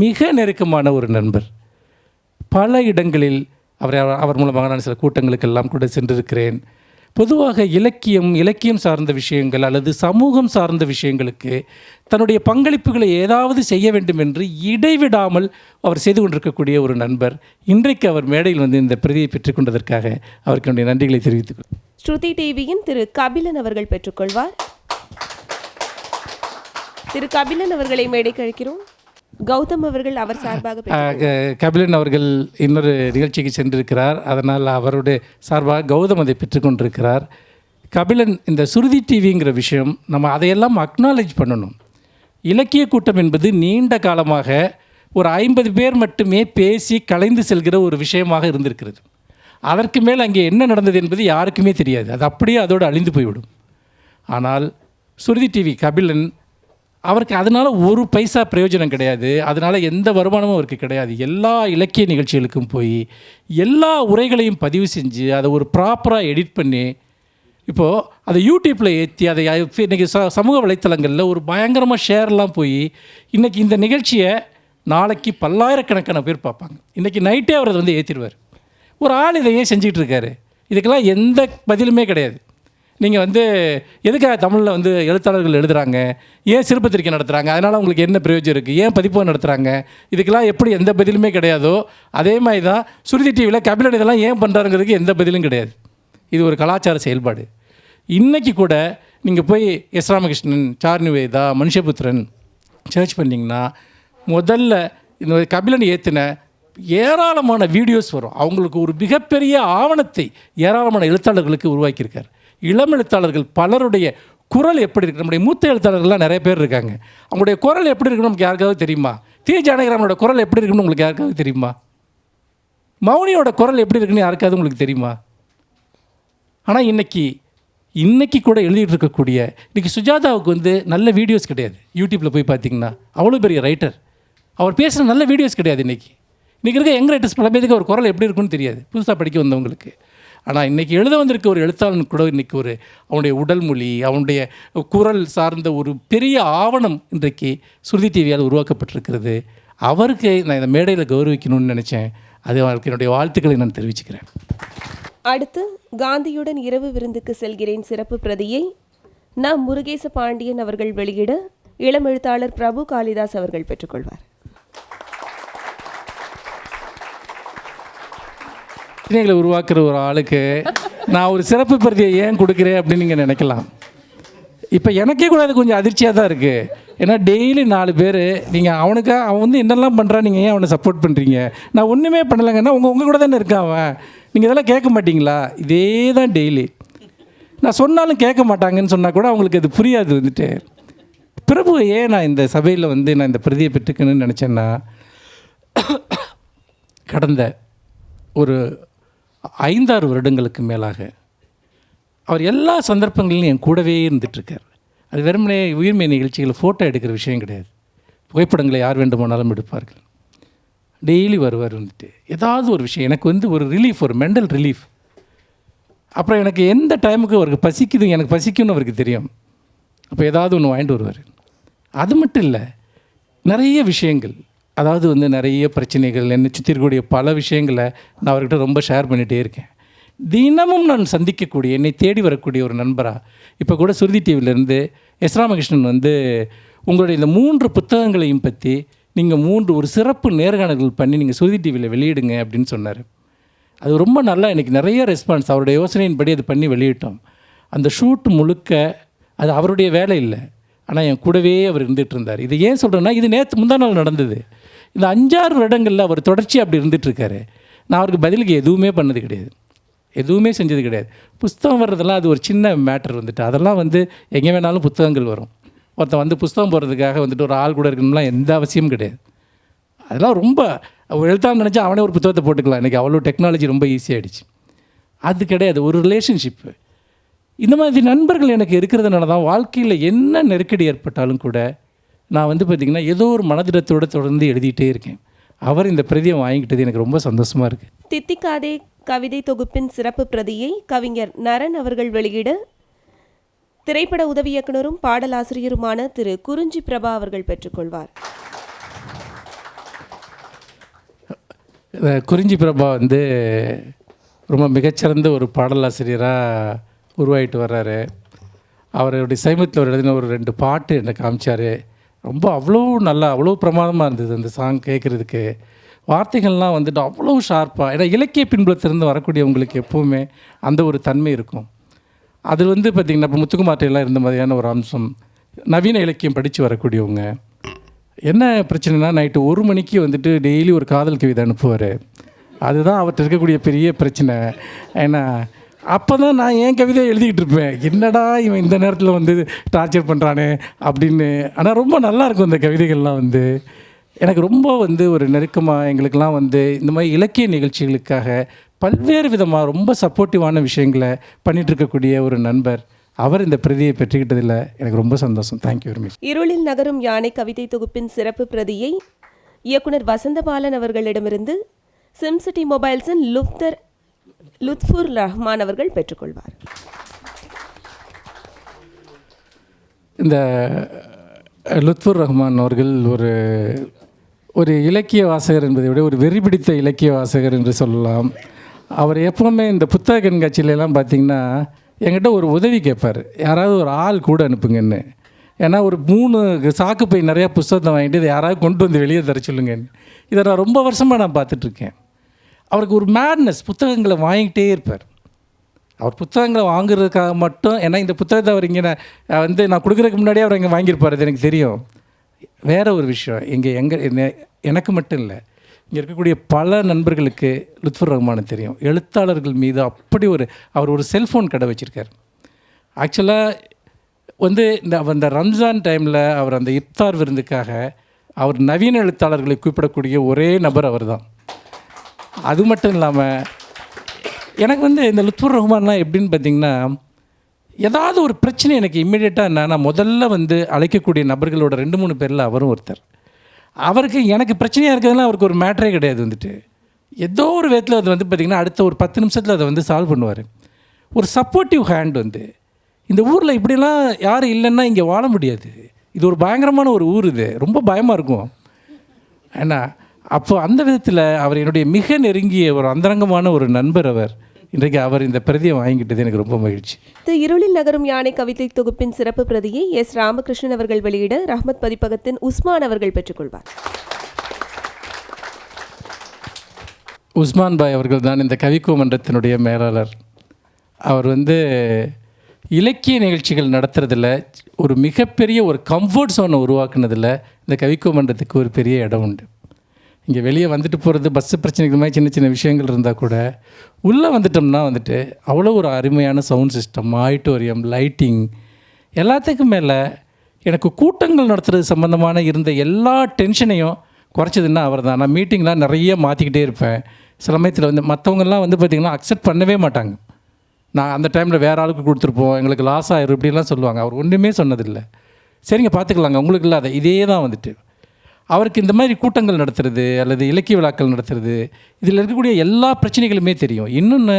மிக நெருக்கமான ஒரு நண்பர். பல இடங்களில் அவர் மூலமாக நான் சில கூட்டங்களுக்கெல்லாம் கூட சென்றிருக்கிறேன். பொதுவாக இலக்கியம் சார்ந்த விஷயங்கள் அல்லது சமூகம் சார்ந்த விஷயங்களுக்கு தன்னுடைய பங்களிப்புகளை ஏதாவது செய்ய வேண்டும் என்று இடைவிடாமல் அவர் செய்து கொண்டிருக்கக்கூடிய ஒரு நண்பர். இன்றைக்கு அவர் மேடையில் வந்து இந்த பிரதியை பெற்றுக்கொண்டதற்காக அவருக்கு என்னுடைய நன்றிகளை தெரிவித்துக் ஸ்ருதி டிவியின் திரு கபிலன் அவர்கள் பெற்றுக்கொள்வார். திரு கபிலன் அவர்களை மேடைக்கு அழைக்கிறோம். கௌதம் அவர்கள் அவர் சார்பாக கபிலன் அவர்கள் இன்னொரு நிகழ்ச்சிக்கு சென்றிருக்கிறார். அதனால் அவருடைய சார்பாக கௌதம் அதை பெற்றுக்கொண்டிருக்கிறார். கபிலன், இந்த சுருதி டிவிங்கிற விஷயம் நம்ம அதையெல்லாம் அக்னாலேஜ் பண்ணணும். இலக்கிய கூட்டம் என்பது நீண்ட காலமாக ஒரு 50 பேர் மட்டுமே பேசி கலைந்து செல்கிற ஒரு விஷயமாக இருந்திருக்கிறது. அதற்கு மேல் அங்கே என்ன நடந்தது என்பது யாருக்குமே தெரியாது. அது அப்படியே அதோடு அழிந்து போய்விடும். ஆனால் சுருதி டிவி கபிலன், அவருக்கு அதனால் ஒரு பைசா பிரயோஜனம் கிடையாது. அதனால் எந்த வருமானமும் அவருக்கு கிடையாது. எல்லா இலக்கிய நிகழ்ச்சிகளுக்கும் போய் எல்லா உரைகளையும் பதிவு செஞ்சு அதை ஒரு ப்ராப்பராக எடிட் பண்ணி இப்போது அதை யூடியூப்பில் ஏற்றி அதை இன்றைக்கி சமூக வலைத்தளங்களில் ஒரு பயங்கரமாக ஷேர்லாம் போய் இன்றைக்கி இந்த நிகழ்ச்சியை நாளைக்கு பல்லாயிரக்கணக்கான பேர் பார்ப்பாங்க. இன்றைக்கி நைட்டே அவர் அதை வந்து ஏற்றிடுவார். ஒரு ஆள் இதையே செஞ்சிகிட்டு இருக்காரு. இதுக்கெல்லாம் எந்த பதிலுமே கிடையாது. நீங்கள் வந்து எதுக்காக தமிழில் வந்து எழுத்தாளர்கள் எழுதுகிறாங்க, ஏன் சிறுபத்திரிக்கை நடத்துகிறாங்க, அதனால் உங்களுக்கு என்ன பிரயோஜனம் இருக்குது, ஏன் பதிப்பகம் நடத்துகிறாங்க, இதுக்கெல்லாம் எப்படி எந்த பதிலுமே கிடையாதோ அதே மாதிரி தான் சுருதி டிவியில் கபிலன் இதெல்லாம் ஏன் பண்ணுறாருங்கிறதுக்கு எந்த பதிலும் கிடையாது. இது ஒரு கலாச்சார செயல்பாடு. இன்றைக்கி கூட நீங்கள் போய் எஸ் ராமகிருஷ்ணன், சார்னிவேதா, மனுஷபுத்திரன் சர்ச் பண்ணிங்கன்னா முதல்ல இந்த கபிலன் ஏற்றின ஏராளமான வீடியோஸ் வரும். அவங்களுக்கு ஒரு மிகப்பெரிய ஆவணத்தை ஏராளமான எழுத்தாளர்களுக்கு உருவாக்கியிருக்கார். இளம் எழுத்தாளர்கள் பலருடைய குரல் எப்படி இருக்குது, நம்முடைய மூத்த எழுத்தாளர்கள்லாம் நிறைய பேர் இருக்காங்க. அவங்களுடைய குரல் எப்படி இருக்குன்னு நமக்கு யாருக்காவது தெரியுமா? டி ஜானகிராமனோட குரல் எப்படி இருக்குன்னு உங்களுக்கு யாருக்காவது தெரியுமா? மௌனியோட குரல் எப்படி இருக்குன்னு யாருக்காவது உங்களுக்கு தெரியுமா? ஆனால் இன்றைக்கி கூட எழுதிட்டு இருக்கக்கூடிய இன்றைக்கி சுஜாதாவுக்கு வந்து நல்ல வீடியோஸ் கிடையாது. யூடியூப்பில் போய் பார்த்தீங்கன்னா அவ்வளோ பெரிய ரைட்டர், அவர் பேசுகிற நல்ல வீடியோஸ் கிடையாது. இன்றைக்கி இருக்க யங் ரைட்டர்ஸ் பல பேருக்கு ஒரு குரல் எப்படி இருக்குன்னு தெரியாது, புதுசாக படிக்க வந்தவங்களுக்கு. ஆனால் இன்றைக்கி எழுத வந்திருக்க ஒரு எழுத்தாளன் கூட இன்றைக்கி ஒரு அவனுடைய உடல் மொழி, அவனுடைய குரல் சார்ந்த ஒரு பெரிய ஆவணம் இன்றைக்கு சுருதி டிவியால் உருவாக்கப்பட்டிருக்கிறது. அவருக்கு நான் இந்த மேடையில் கௌரவிக்கணும்னு நினச்சேன். அது அவருக்கு என்னுடைய வாழ்த்துக்களை நான் தெரிவிச்சுக்கிறேன். அடுத்து காந்தியுடன் இரவு விருந்துக்கு செல்கிறேன் சிறப்பு பிரதியை முருகேச பாண்டியன் அவர்கள் வெளியிட இளம் எழுத்தாளர் பிரபு காளிதாஸ் அவர்கள் பெற்றுக்கொள்வார். பிரச்சனைகளை உருவாக்குற ஒரு ஆளுக்கு நான் ஒரு சிறப்பு பிரதியை ஏன் கொடுக்குறேன் அப்படின்னு நீங்கள் நினைக்கலாம். இப்போ எனக்கே கூட அது கொஞ்சம் அதிர்ச்சியாக தான் இருக்குது. ஏன்னா டெய்லி 4 பேர் நீங்கள் அவன் வந்து என்னெல்லாம் பண்ணுறான், நீங்கள் ஏன் அவனை சப்போர்ட் பண்ணுறீங்க? நான் ஒன்றுமே பண்ணலைங்கன்னா உங்கள் கூட தானே இருக்கான் அவன், நீங்கள் இதெல்லாம் கேட்க மாட்டிங்களா? இதே தான் டெய்லி. நான் சொன்னாலும் கேட்க மாட்டாங்கன்னு சொன்னால் கூட அவங்களுக்கு அது புரியாது. வந்துட்டு பிரபு ஏன் நான் இந்த சபையில் வந்து நான் இந்த பிரதியை பெற்றுக்கணும்னு நினச்சேன்னா, கடந்த ஒரு 5-6 வருடங்களுக்கு மேலாக அவர் எல்லா சந்தர்ப்பங்களிலும் என் கூடவே இருந்துகிட்ருக்கார். அது வெறுமனே உயிர்மை நிகழ்ச்சிகளை ஃபோட்டோ எடுக்கிற விஷயம் கிடையாது. புகைப்படங்களை யார் வேண்டுமானாலும் எடுப்பார்கள். டெய்லி வருவார். வந்துட்டு ஏதாவது ஒரு விஷயம் எனக்கு வந்து ஒரு ரிலீஃப், ஒரு மெண்டல் ரிலீஃப். அப்புறம் எனக்கு எந்த டைமுக்கு அவருக்கு பசிக்குது, எனக்கு பசிக்கும்னு அவருக்கு தெரியும். அப்போ ஏதாவது ஒன்று வாங்கிட்டு வருவார். அது மட்டும் இல்லை, நிறைய விஷயங்கள், அதாவது வந்து நிறைய பிரச்சனைகள், என்னை சுற்றி இருக்கக்கூடிய பல விஷயங்களை நான் அவர்கிட்ட ரொம்ப ஷேர் பண்ணிகிட்டே இருக்கேன். தினமும் நான் சந்திக்கக்கூடிய, என்னை தேடி வரக்கூடிய ஒரு நண்பராக இப்போ கூட சுருதி டிவிலேருந்து எஸ் ராமகிருஷ்ணன் வந்து உங்களுடைய இந்த 3 புத்தகங்களையும் பற்றி நீங்கள் ஒரு சிறப்பு நேர்காணல்கள் பண்ணி நீங்கள் சுருதி டிவியில் வெளியிடுங்க அப்படின்னு சொன்னார். அது ரொம்ப நல்லா எனக்கு நிறைய ரெஸ்பான்ஸ், அவருடைய யோசனையின்படி அது பண்ணி வெளியிட்டோம். அந்த ஷூட் முழுக்க அது அவருடைய வேலை இல்லை, ஆனால் என் கூடவே அவர் இருந்துகிட்டு இருந்தார். இது ஏன் சொல்கிறேன்னா, இது முந்தா நாள் நடந்தது. இந்த 5-6 வருடங்களில் அவர் தொடர்ச்சி அப்படி இருந்துகிட்ருக்காரு. நான் அவருக்கு பதிலுக்கு எதுவுமே பண்ணது கிடையாது, எதுவுமே செஞ்சது கிடையாது. புஸ்தகம் வர்றதெல்லாம் அது ஒரு சின்ன மேட்டர். வந்துட்டு அதெல்லாம் வந்து எங்கே வேணாலும் புத்தகங்கள் வரும். ஒருத்தன் வந்து புஸ்தகம் போடுறதுக்காக வந்துட்டு ஒரு ஆள் கூட இருக்கணும்லாம் எந்த அவசியமும் கிடையாது. அதெல்லாம் ரொம்ப எழுத்தான்னு நினச்சா அவனே ஒரு புத்தகத்தை போட்டுக்கலாம். இன்றைக்கி அவ்வளோ டெக்னாலஜி ரொம்ப ஈஸியாகிடுச்சு. அது கிடையாது. ஒரு ரிலேஷன்ஷிப்பு, இந்த மாதிரி நண்பர்கள் எனக்கு இருக்கிறதுனால தான் வாழ்க்கையில் என்ன நெருக்கடி ஏற்பட்டாலும் கூட நான் வந்து பார்த்திங்கன்னா ஏதோ ஒரு மனதிடத்தோடு தொடர்ந்து எழுதிட்டே இருக்கேன். அவர் இந்த பிரதியை வாங்கிக்கிட்டது எனக்கு ரொம்ப சந்தோஷமாக இருக்குது. தித்திக்காதே கவிதை தொகுப்பின் சிறப்பு பிரதியை கவிஞர் நரன் அவர்கள் வெளியிட திரைப்பட உதவி இயக்குனரும் பாடலாசிரியருமான திரு குறிஞ்சி பிரபா அவர்கள் பெற்றுக்கொள்வார். குறிஞ்சி பிரபா வந்து ரொம்ப மிகச்சிறந்த ஒரு பாடலாசிரியராக உருவாகிட்டு வர்றாரு. அவருடைய சமீபத்தில் ஒரு எழுதின ஒரு 2 பாட்டு எனக்கு காமிச்சார். ரொம்ப அவ்வளோ நல்லா அவ்வளோ பிரமாதமாக இருந்தது அந்த சாங் கேட்குறதுக்கு. வார்த்தைகள்லாம் வந்துட்டு அவ்வளோ ஷார்ப்பாக, ஏன்னா இலக்கிய பின்புலத்திலிருந்து வரக்கூடியவங்களுக்கு எப்போவுமே அந்த ஒரு தன்மை இருக்கும். அது வந்து பார்த்திங்கன்னா இப்போ முத்துக்குமார்ட்டெல்லாம் இருந்த மாதிரியான ஒரு அம்சம். நவீன இலக்கியம் படித்து வரக்கூடியவங்க. என்ன பிரச்சனைனா, நைட்டு 1 மணிக்கு வந்துட்டு டெய்லி ஒரு காதல் கவிதை அனுப்புவார். அதுதான் அவர்கிட்ட இருக்கக்கூடிய பெரிய பிரச்சனை. ஏன்னா அப்போ தான் நான் என் கவிதையை எழுதிக்கிட்டு இருப்பேன், என்னடா இவன் இந்த நேரத்தில் வந்து டார்ச்சர் பண்ணுறானே அப்படின்னு. ஆனால் ரொம்ப நல்லாயிருக்கும் அந்த கவிதைகள்லாம் வந்து. எனக்கு ரொம்ப வந்து ஒரு நெருக்கமாக எங்களுக்கெல்லாம் வந்து இந்த மாதிரி இலக்கிய நிகழ்ச்சிகளுக்காக பல்வேறு விதமாக ரொம்ப சப்போர்ட்டிவான விஷயங்களை பண்ணிகிட்ருக்கக்கூடிய ஒரு நண்பர். அவர் இந்த பிரதியை பெற்றுக்கிட்டதில் எனக்கு ரொம்ப சந்தோஷம். Thank you very much. இருளில் நகரும் யானை கவிதை தொகுப்பின் சிறப்பு பிரதியை இயக்குனர் வசந்தபாலன் அவர்களிடமிருந்து சிம்சிட்டி மொபைல்ஸின் லுத்ஃபுர் ரஹ்மான் அவர்கள் பெற்றுக்கொள்வார். இந்த லுத்ஃபுர் ரஹ்மான் அவர்கள் ஒரு இலக்கிய வாசகர் என்பதை விட ஒரு வெறி பிடித்த இலக்கிய வாசகர் என்று சொல்லலாம். அவர் எப்பவுமே இந்த புத்தக கண்காட்சியிலலாம் பார்த்திங்கன்னா என்கிட்ட ஒரு உதவி கேட்பார், யாராவது ஒரு ஆள் கூட அனுப்புங்கன்னு. ஏன்னா ஒரு 3 சாக்கு பை நிறையா புத்தகத்தை வாங்கிட்டு இதை யாராவது கொண்டு வந்து வெளியே தர சொல்லுங்கன்னு. இதை நான் ரொம்ப வருஷமாக நான் பார்த்துட்ருக்கேன். அவருக்கு ஒரு மேட்னஸ், புத்தகங்களை வாங்கிட்டே இருப்பார். அவர் புத்தகங்களை வாங்குறதுக்காக மட்டும், ஏன்னா இந்த புத்தகத்தை அவர் இங்கே நான் கொடுக்குறதுக்கு முன்னாடியே அவர் இங்கே வாங்கியிருப்பார், அது எனக்கு தெரியும். வேறு ஒரு விஷயம், எனக்கு மட்டும் இல்லை, இங்கே இருக்கக்கூடிய பல நண்பர்களுக்கு லுத்ஃபுர் ரஹ்மானை தெரியும். எழுத்தாளர்கள் மீது அப்படி அவர் ஒரு செல்ஃபோன் கடை வச்சுருக்கார். ஆக்சுவலாக வந்து அந்த ரம்ஜான் டைமில் அவர் அந்த இஃப்தார் விருந்துக்காக அவர் நவீன எழுத்தாளர்களை கூப்பிடக்கூடிய ஒரே நபர் அவர் தான். அது மட்டும் இல்லாமல் எனக்கு வந்து இந்த லுத்ஃபுர் ரஹ்மான்லாம் எப்படின்னு பார்த்திங்கன்னா, ஏதாவது ஒரு பிரச்சனை எனக்கு இம்மிடியேட்டாக நான் முதல்ல வந்து அழைக்கக்கூடிய நபர்களோட 2-3 பேரில் அவரும் ஒருத்தர். அவருக்கு எனக்கு பிரச்சனையாக இருக்கிறதுலாம் அவருக்கு ஒரு மேட்டரே கிடையாது. வந்துட்டு ஏதோ ஒரு விதத்தில் அது வந்து பார்த்திங்கன்னா அடுத்த ஒரு 10 நிமிஷத்தில் அதை வந்து சால்வ் பண்ணுவார். ஒரு சப்போர்ட்டிவ் ஹேண்ட். வந்து இந்த ஊரில் இப்படிலாம் யாரும் இல்லைன்னா இங்கே வாழ முடியாது. இது ஒரு பயங்கரமான ஒரு ஊர், இது ரொம்ப பயமாக இருக்கும். ஏன்னா அப்போ அந்த விதத்தில் அவர் என்னுடைய மிக நெருங்கிய ஒரு அந்தரங்கமான ஒரு நண்பர் அவர். இன்றைக்கு அவர் இந்த பிரதியை வாங்கிக்கிட்டது எனக்கு ரொம்ப மகிழ்ச்சி. இருளில் நகரும் யானை கவிதை தொகுப்பின் சிறப்பு பிரதியை எஸ். ராமகிருஷ்ணன் அவர்கள் வெளியிட ரஹ்மத் பதிப்பகத்தின் உஸ்மான் அவர்கள் பெற்றுக்கொள்வார். உஸ்மான் பாய் அவர்கள் தான் இந்த கவிக்கோ மன்றத்தினுடைய மேலாளர். அவர் வந்து இலக்கிய நிகழ்ச்சிகள் நடத்துறதில் ஒரு மிகப்பெரிய ஒரு கம்ஃபர்ட் ஜோனை உருவாக்குனதில் இந்த கவிக்கோ மன்றத்துக்கு ஒரு பெரிய இடம் உண்டு. இங்கே வெளியே வந்துட்டு போகிறது பஸ்ஸு பிரச்சனைகள் மாதிரி சின்ன சின்ன விஷயங்கள் இருந்தால் கூட உள்ளே வந்துட்டோம்னா வந்துட்டு அவ்வளோ ஒரு அருமையான சவுண்ட் சிஸ்டம், ஆடிட்டோரியம், லைட்டிங், எல்லாத்துக்கும் மேலே எனக்கு கூட்டங்கள் நடத்துறது சம்மந்தமான இருந்த எல்லா டென்ஷனையும் குறைச்சதுன்னா அவர் தான். நான் மீட்டிங்லாம் நிறைய மாற்றிக்கிட்டே இருப்பேன். சில சமயத்தில் வந்து மற்றவங்கெல்லாம் வந்து பார்த்திங்கன்னா அக்செப்ட் பண்ணவே மாட்டாங்க. நான் அந்த டைமில் வேறு ஆளுக்கு கொடுத்துருப்போம், எங்களுக்கு லாஸ் ஆயிரும் இப்படிலாம் சொல்லுவாங்க. அவர் ஒன்றுமே சொன்னதில்லை. சரிங்க பார்த்துக்கலாங்க, உங்களுக்கு இல்லாத இதே தான் வந்துட்டு அவருக்கு இந்த மாதிரி கூட்டங்கள் நடத்துறது அல்லது இலக்கிய விழாக்கள் நடத்துறது, இதில் இருக்கக்கூடிய எல்லா பிரச்சனைகளுமே தெரியும். இன்னொன்று,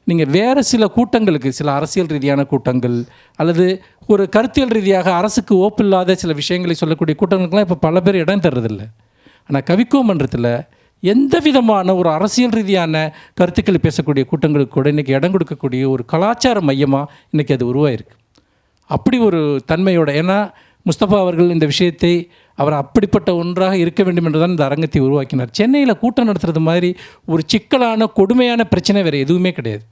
நீங்கள் வேறு சில கூட்டங்களுக்கு, சில அரசியல் ரீதியான கூட்டங்கள் அல்லது ஒரு கருத்தியல் ரீதியாக அரசுக்கு ஓப்பில்லாத சில விஷயங்களை சொல்லக்கூடிய கூட்டங்களுக்கெல்லாம் இப்போ பல பேர் இடம் தர்றதில்லை. ஆனால் கவிக்கோ மன்றத்தில் எந்த விதமான ஒரு அரசியல் ரீதியான கருத்துக்களை பேசக்கூடிய கூட்டங்களுக்கு கூட இன்றைக்கி இடம் கொடுக்கக்கூடிய ஒரு கலாச்சார மையமாக இன்றைக்கி அது உருவாயிருக்கு. அப்படி ஒரு தன்மையோட, ஏன்னா முஸ்தபா அவர்கள் இந்த விஷயத்தை அவர் அப்படிப்பட்ட ஒன்றாக இருக்க வேண்டும் என்று தான் இந்த அரங்கத்தை உருவாக்கினார். சென்னையில் கூட்டம் நடத்துறது மாதிரி ஒரு சிக்கலான கொடுமையான பிரச்சனை வேறு எதுவுமே கிடையாது.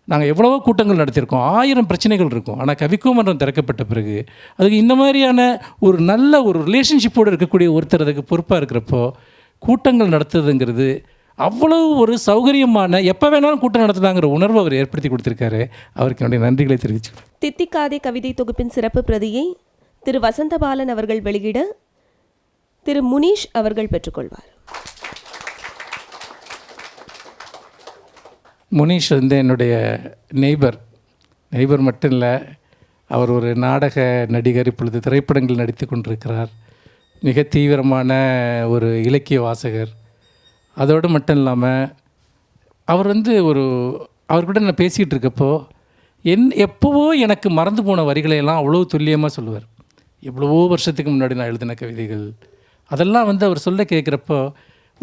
நாங்கள் எவ்வளவோ கூட்டங்கள் நடத்தியிருக்கோம், 1000 பிரச்சனைகள் இருக்கும். ஆனால் கவிக்கோ மன்றம் திறக்கப்பட்ட பிறகு அதுக்கு இந்த மாதிரியான ஒரு நல்ல ஒரு ரிலேஷன்ஷிப்போடு இருக்கக்கூடிய ஒருத்தர் அதுக்கு பொறுப்பாக இருக்கிறப்போ கூட்டங்கள் நடத்துறதுங்கிறது அவ்வளோ ஒரு சௌகரியமான, எப்போ வேணாலும் கூட்டம் நடத்தலாங்கிற உணர்வை அவர் ஏற்படுத்தி கொடுத்துருக்காரு. அவருக்கு என்னுடைய நன்றிகளை தெரிவிச்சுக்கிறேன். தித்திக்காதே கவிதை தொகுப்பின் சிறப்பு பிரதியை திரு வசந்தபாலன் அவர்கள் வெளியிட திரு முனீஷ் அவர்கள் பெற்றுக்கொள்வார். முனீஷ் வந்து என்னுடைய நெய்பர் மட்டும் இல்லை, அவர் ஒரு நாடக நடிகர், இப்பொழுது திரைப்படங்கள் நடித்து கொண்டிருக்கிறார். மிக தீவிரமான ஒரு இலக்கிய வாசகர். அதோடு மட்டும் இல்லாமல் அவர் வந்து அவர்கிட்ட நான் பேசிகிட்டு இருக்கப்போ எப்போவோ எனக்கு மறந்து போன வரிகளையெல்லாம் அவ்வளோ துல்லியமாக சொல்லுவார். எவ்வளவோ வருஷத்துக்கு முன்னாடி நான் எழுதின கவிதைகள் அதெல்லாம் வந்து அவர் சொல்ல கேட்குறப்போ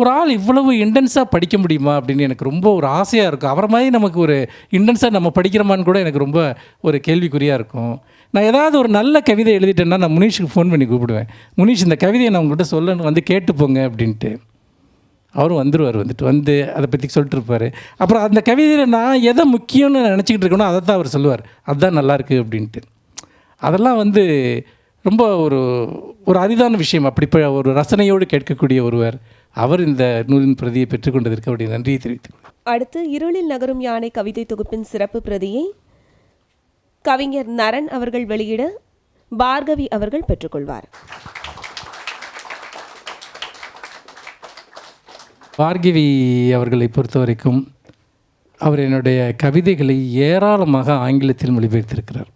ஒரு ஆள் இவ்வளவு இன்டென்ஸாக படிக்க முடியுமா அப்படின்னு எனக்கு ரொம்ப ஒரு ஆசையாக இருக்கும். அவரை மாதிரி நமக்கு ஒரு இன்டென்ஸாக நம்ம படிக்கிறோமான்னு கூட எனக்கு ரொம்ப ஒரு கேள்விக்குறியாக இருக்கும். நான் ஏதாவது ஒரு நல்ல கவிதை எழுதிட்டேன்னா நான் முனீஷுக்கு ஃபோன் பண்ணி கூப்பிடுவேன். முனீஷ் இந்த கவிதையை நான் உங்கள்கிட்ட சொல்லணும், வந்து கேட்டு போங்க அப்படின்ட்டு. அவரும் வந்துடுவார், வந்து அதை பற்றி சொல்லிட்டு இருப்பார். அப்புறம் அந்த கவிதையில் நான் எதை முக்கியம்னு நினச்சிக்கிட்டு இருக்கணும் அதை தான் அவர் சொல்லுவார், அதுதான் நல்லாயிருக்கு அப்படின்ட்டு. அதெல்லாம் வந்து ரொம்ப ஒரு அரிதான விஷயம். அப்படி ஒரு ரசனையோடு கேட்கக்கூடிய ஒருவர் அவர் இந்த நூலின் பிரதியை பெற்றுக்கொண்டதற்கு அவருடைய நன்றியை தெரிவித்துக் அடுத்து இருளில் நகரும் யானை கவிதை தொகுப்பின் சிறப்பு பிரதியை கவிஞர் நரன் அவர்கள் வெளியிட பார்கவி அவர்கள் பெற்றுக்கொள்வார். பார்கவி அவர்களை பொறுத்த வரைக்கும் அவர் என்னுடைய கவிதைகளை ஏராளமாக ஆங்கிலத்தில் மொழிபெயர்த்திருக்கிறார்.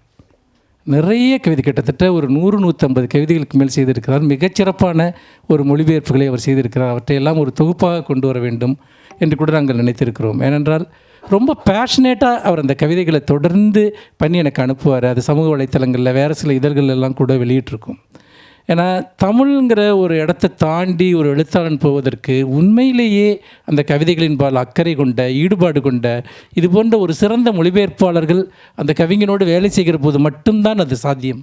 நிறைய கவிதை, கிட்டத்தட்ட ஒரு 100-150 கவிதைகளுக்கு மேல் செய்திருக்கிறார். மிகச்சிறப்பான ஒரு மொழிபெயர்ப்புகளை அவர் செய்திருக்கிறார். அவற்றையெல்லாம் ஒரு தொகுப்பாக கொண்டு வர வேண்டும் என்று கூட நாங்கள் நினைத்திருக்கிறோம். ஏனென்றால் ரொம்ப பேஷனேட்டாக அவர் அந்த கவிதைகளை தொடர்ந்து பண்ணி எனக்கு அனுப்புவார். அது சமூக வலைத்தளங்களில் வேறு சில இதழ்கள் எல்லாம் கூட வெளியிட்டிருக்கும். ஏன்னா தமிழ்ங்கிற ஒரு இடத்தை தாண்டி ஒரு எழுத்தாளன் போவதற்கு உண்மையிலேயே அந்த கவிதைகளின் பால் அக்கறை கொண்ட, ஈடுபாடு கொண்ட, இது போன்ற ஒரு சிறந்த மொழிபெயர்ப்பாளர்கள் அந்த கவிஞனோடு வேலை செய்கிற போது மட்டும்தான் அது சாத்தியம்.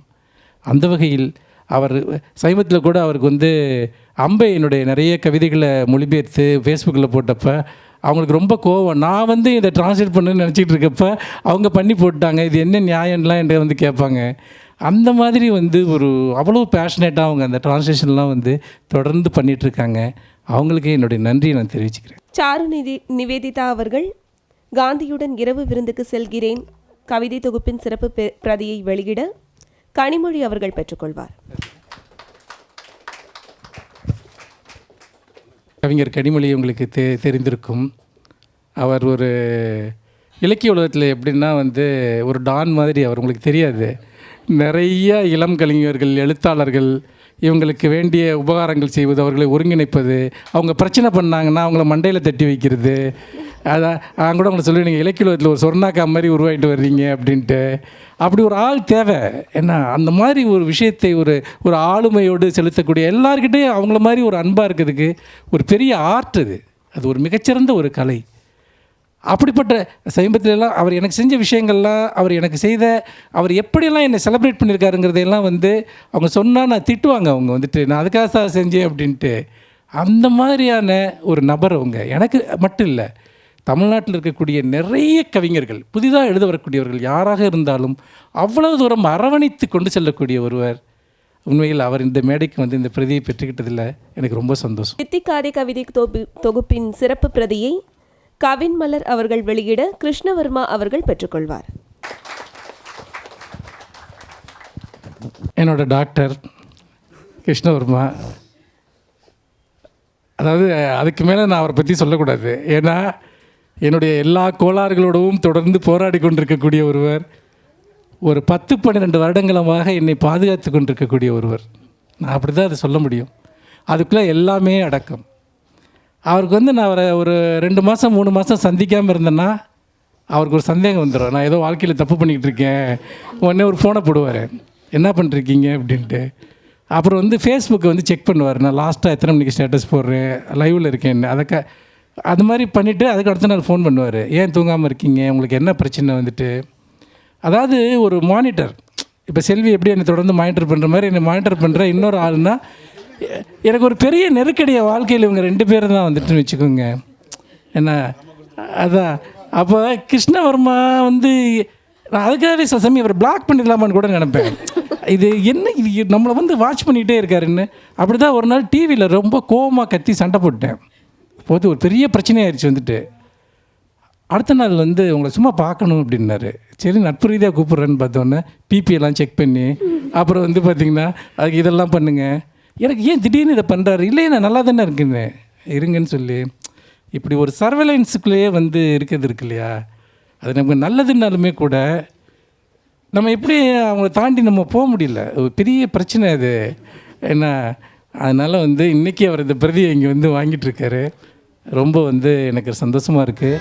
அந்த வகையில் அவர் சமீபத்தில் கூட அவருக்கு அம்பையினுடைய நிறைய கவிதைகளை மொழிபெயர்த்து ஃபேஸ்புக்கில் போட்டப்போ அவங்களுக்கு ரொம்ப கோவம். நான் இதை ட்ரான்ஸ்லேட் பண்ணுன்னு நினச்சிட்டு இருக்கப்ப அவங்க பண்ணி போட்டாங்க, இது என்ன நியாயம்லாம் என்று கேட்பாங்க. அந்த மாதிரி ஒரு அவ்வளோ பேஷனேட்டாக அவங்க அந்த ட்ரான்ஸ்லேஷன்லாம் தொடர்ந்து பண்ணிகிட்ருக்காங்க. அவங்களுக்கு என்னுடைய நன்றியை நான் தெரிவிச்சுக்கிறேன். சாரு நிவேதிதா அவர்கள் காந்தியுடன் இரவு விருந்துக்கு செல்கிறேன் கவிதை தொகுப்பின் சிறப்பு பிரதியை வெளியிட கனிமொழி அவர்கள் பெற்றுக்கொள்வார். கவிஞர் கனிமொழி உங்களுக்கு தெரிந்திருக்கும். அவர் ஒரு இலக்கிய உலகத்தில் எப்படின்னா ஒரு டான் மாதிரி. அவர் உங்களுக்கு தெரியாது. நிறைய இளம் கலைஞர்கள், எழுத்தாளர்கள், இவங்களுக்கு வேண்டிய உபகாரங்கள் செய்வது, அவர்களை ஒருங்கிணைப்பது, அவங்க பிரச்சனை பண்ணாங்கன்னா அவங்கள மண்டையில் தட்டி வைக்கிறது. நான் கூட அவங்களை சொல்லுவேன், நீங்கள் இலக்கிய உலகத்தில் ஒரு சொர்ணாக்கா மாதிரி உருவாகிட்டு வர்றீங்க அப்படின்ட்டு. அப்படி ஒரு ஆள் தேவை. ஏன்னா அந்த மாதிரி ஒரு விஷயத்தை ஒரு ஆளுமையோடு செலுத்தக்கூடிய, எல்லாருக்கிட்டையும் அவங்கள மாதிரி ஒரு அன்பாக இருக்கிறதுக்கு ஒரு பெரிய ஆர்ட். அது ஒரு மிகச்சிறந்த ஒரு கலை. அப்படிப்பட்ட சமீபத்திலலாம் அவர் எனக்கு செஞ்ச விஷயங்கள்லாம், அவர் எப்படியெல்லாம் என்னை செலிப்ரேட் பண்ணியிருக்காருங்கிறதையெல்லாம் அவங்க சொன்னால் நான் திட்டுவாங்க. அவங்க நான் அதுக்காக தான் செஞ்சேன் அப்படின்ட்டு. அந்த மாதிரியான ஒரு நபர் அவங்க. எனக்கு மட்டும் இல்லை, தமிழ்நாட்டில் இருக்கக்கூடிய நிறைய கவிஞர்கள், புதிதாக எழுத வரக்கூடியவர்கள் யாராக இருந்தாலும் அவ்வளவு தூரம் அரவணைத்து கொண்டு செல்லக்கூடிய ஒருவர். உண்மையில் அவர் இந்த மேடைக்கு இந்த பிரதியை பெற்றுக்கிட்டதில் எனக்கு ரொம்ப சந்தோஷம். தித்திக்காதே கவிதை தொகுப்பின் சிறப்பு பிரதியை கவின்மலர் அவர்கள் வெளியிட கிருஷ்ணவர்மா அவர்கள் பெற்றுக்கொள்வார். என்னோட டாக்டர் கிருஷ்ணவர்மா, அதாவது அதுக்கு மேலே நான் அவரை பற்றி சொல்லக்கூடாது. ஏன்னா என்னுடைய எல்லா கோளாறுகளோடவும் தொடர்ந்து போராடி கொண்டிருக்கக்கூடிய ஒருவர். ஒரு 10-12 வருடங்களமாக என்னை பாதுகாத்து கொண்டிருக்கக்கூடிய ஒருவர். நான் அப்படி தான் அதை சொல்ல முடியும். அதுக்குள்ளே எல்லாமே அடக்கம். அவருக்கு நான் அவரை ஒரு 2 மாதம் 3 மாதம் சந்திக்காமல் இருந்தேன்னா அவருக்கு ஒரு சந்தேகம் வந்துடும், நான் ஏதோ வாழ்க்கையில் தப்பு பண்ணிக்கிட்டு இருக்கேன். உடனே ஒரு ஃபோனை போடுவார், என்ன பண்ணிருக்கீங்க அப்படின்ட்டு. அப்புறம் ஃபேஸ்புக்கை செக் பண்ணுவார், நான் லாஸ்ட்டாக எத்தனை மணிக்கு ஸ்டேட்டஸ் போடுறேன், லைவில் இருக்கேன்னு. அது மாதிரி பண்ணிவிட்டு அதுக்கு அடுத்த நாள் ஃபோன் பண்ணுவார், ஏன் தூங்காமல் இருக்கீங்க, உங்களுக்கு என்ன பிரச்சனை. அதாவது ஒரு மானிட்டர். இப்போ செல்வி எப்படி என்னை தொடர்ந்து மானிட்டர் பண்ணுற மாதிரி என்னை மானிட்டர் பண்ணுற இன்னொரு ஆளுன்னா, எனக்கு ஒரு பெரிய நெருக்கடியை வாழ்க்கையில் இவங்க 2 பேரும் தான் வச்சுக்கோங்க. என்ன அதான். அப்போ கிருஷ்ணவர்மா நான் அதுக்காகவே சில சமயம் இவர் பிளாக் பண்ணிடலாமான்னு கூட நினைப்பேன். இது என்ன, இது நம்மளை வாட்ச் பண்ணிகிட்டே இருக்காருன்னு. அப்படி தான் ஒரு நாள் டிவியில் ரொம்ப கோவமாக கத்தி சண்டை போட்டேன். போது ஒரு பெரிய பிரச்சனையாயிருச்சு. அடுத்த நாள் உங்களை சும்மா பார்க்கணும் அப்படின்னாரு. சரி, நட்பு ரீதியாக கூப்பிட்றேன்னு பார்த்தோன்னே பிபிஎல்லாம் செக் பண்ணி அப்புறம் பார்த்திங்கன்னா அதுக்கு இதெல்லாம் பண்ணுங்கள். எனக்கு ஏன் திடீர்னு இதை பண்ணுறாரு, இல்லையே நான் நல்லா தானே இருக்குன்னு இருங்கன்னு சொல்லி இப்படி ஒரு சர்வேலன்ஸுக்குள்ளேயே இருக்கிறது இருக்கு இல்லையா, அது நமக்கு நல்லதுன்னாலுமே கூட நம்ம எப்படி அவங்கள தாண்டி நம்ம போக முடியல. ஒரு பெரிய பிரச்சனை அது. ஏன்னா அதனால் இன்றைக்கி அவர் இந்த பிரதியை இங்கே வாங்கிட்டு இருக்காரு. ரொம்ப எனக்கு சந்தோஷமாக இருக்குது.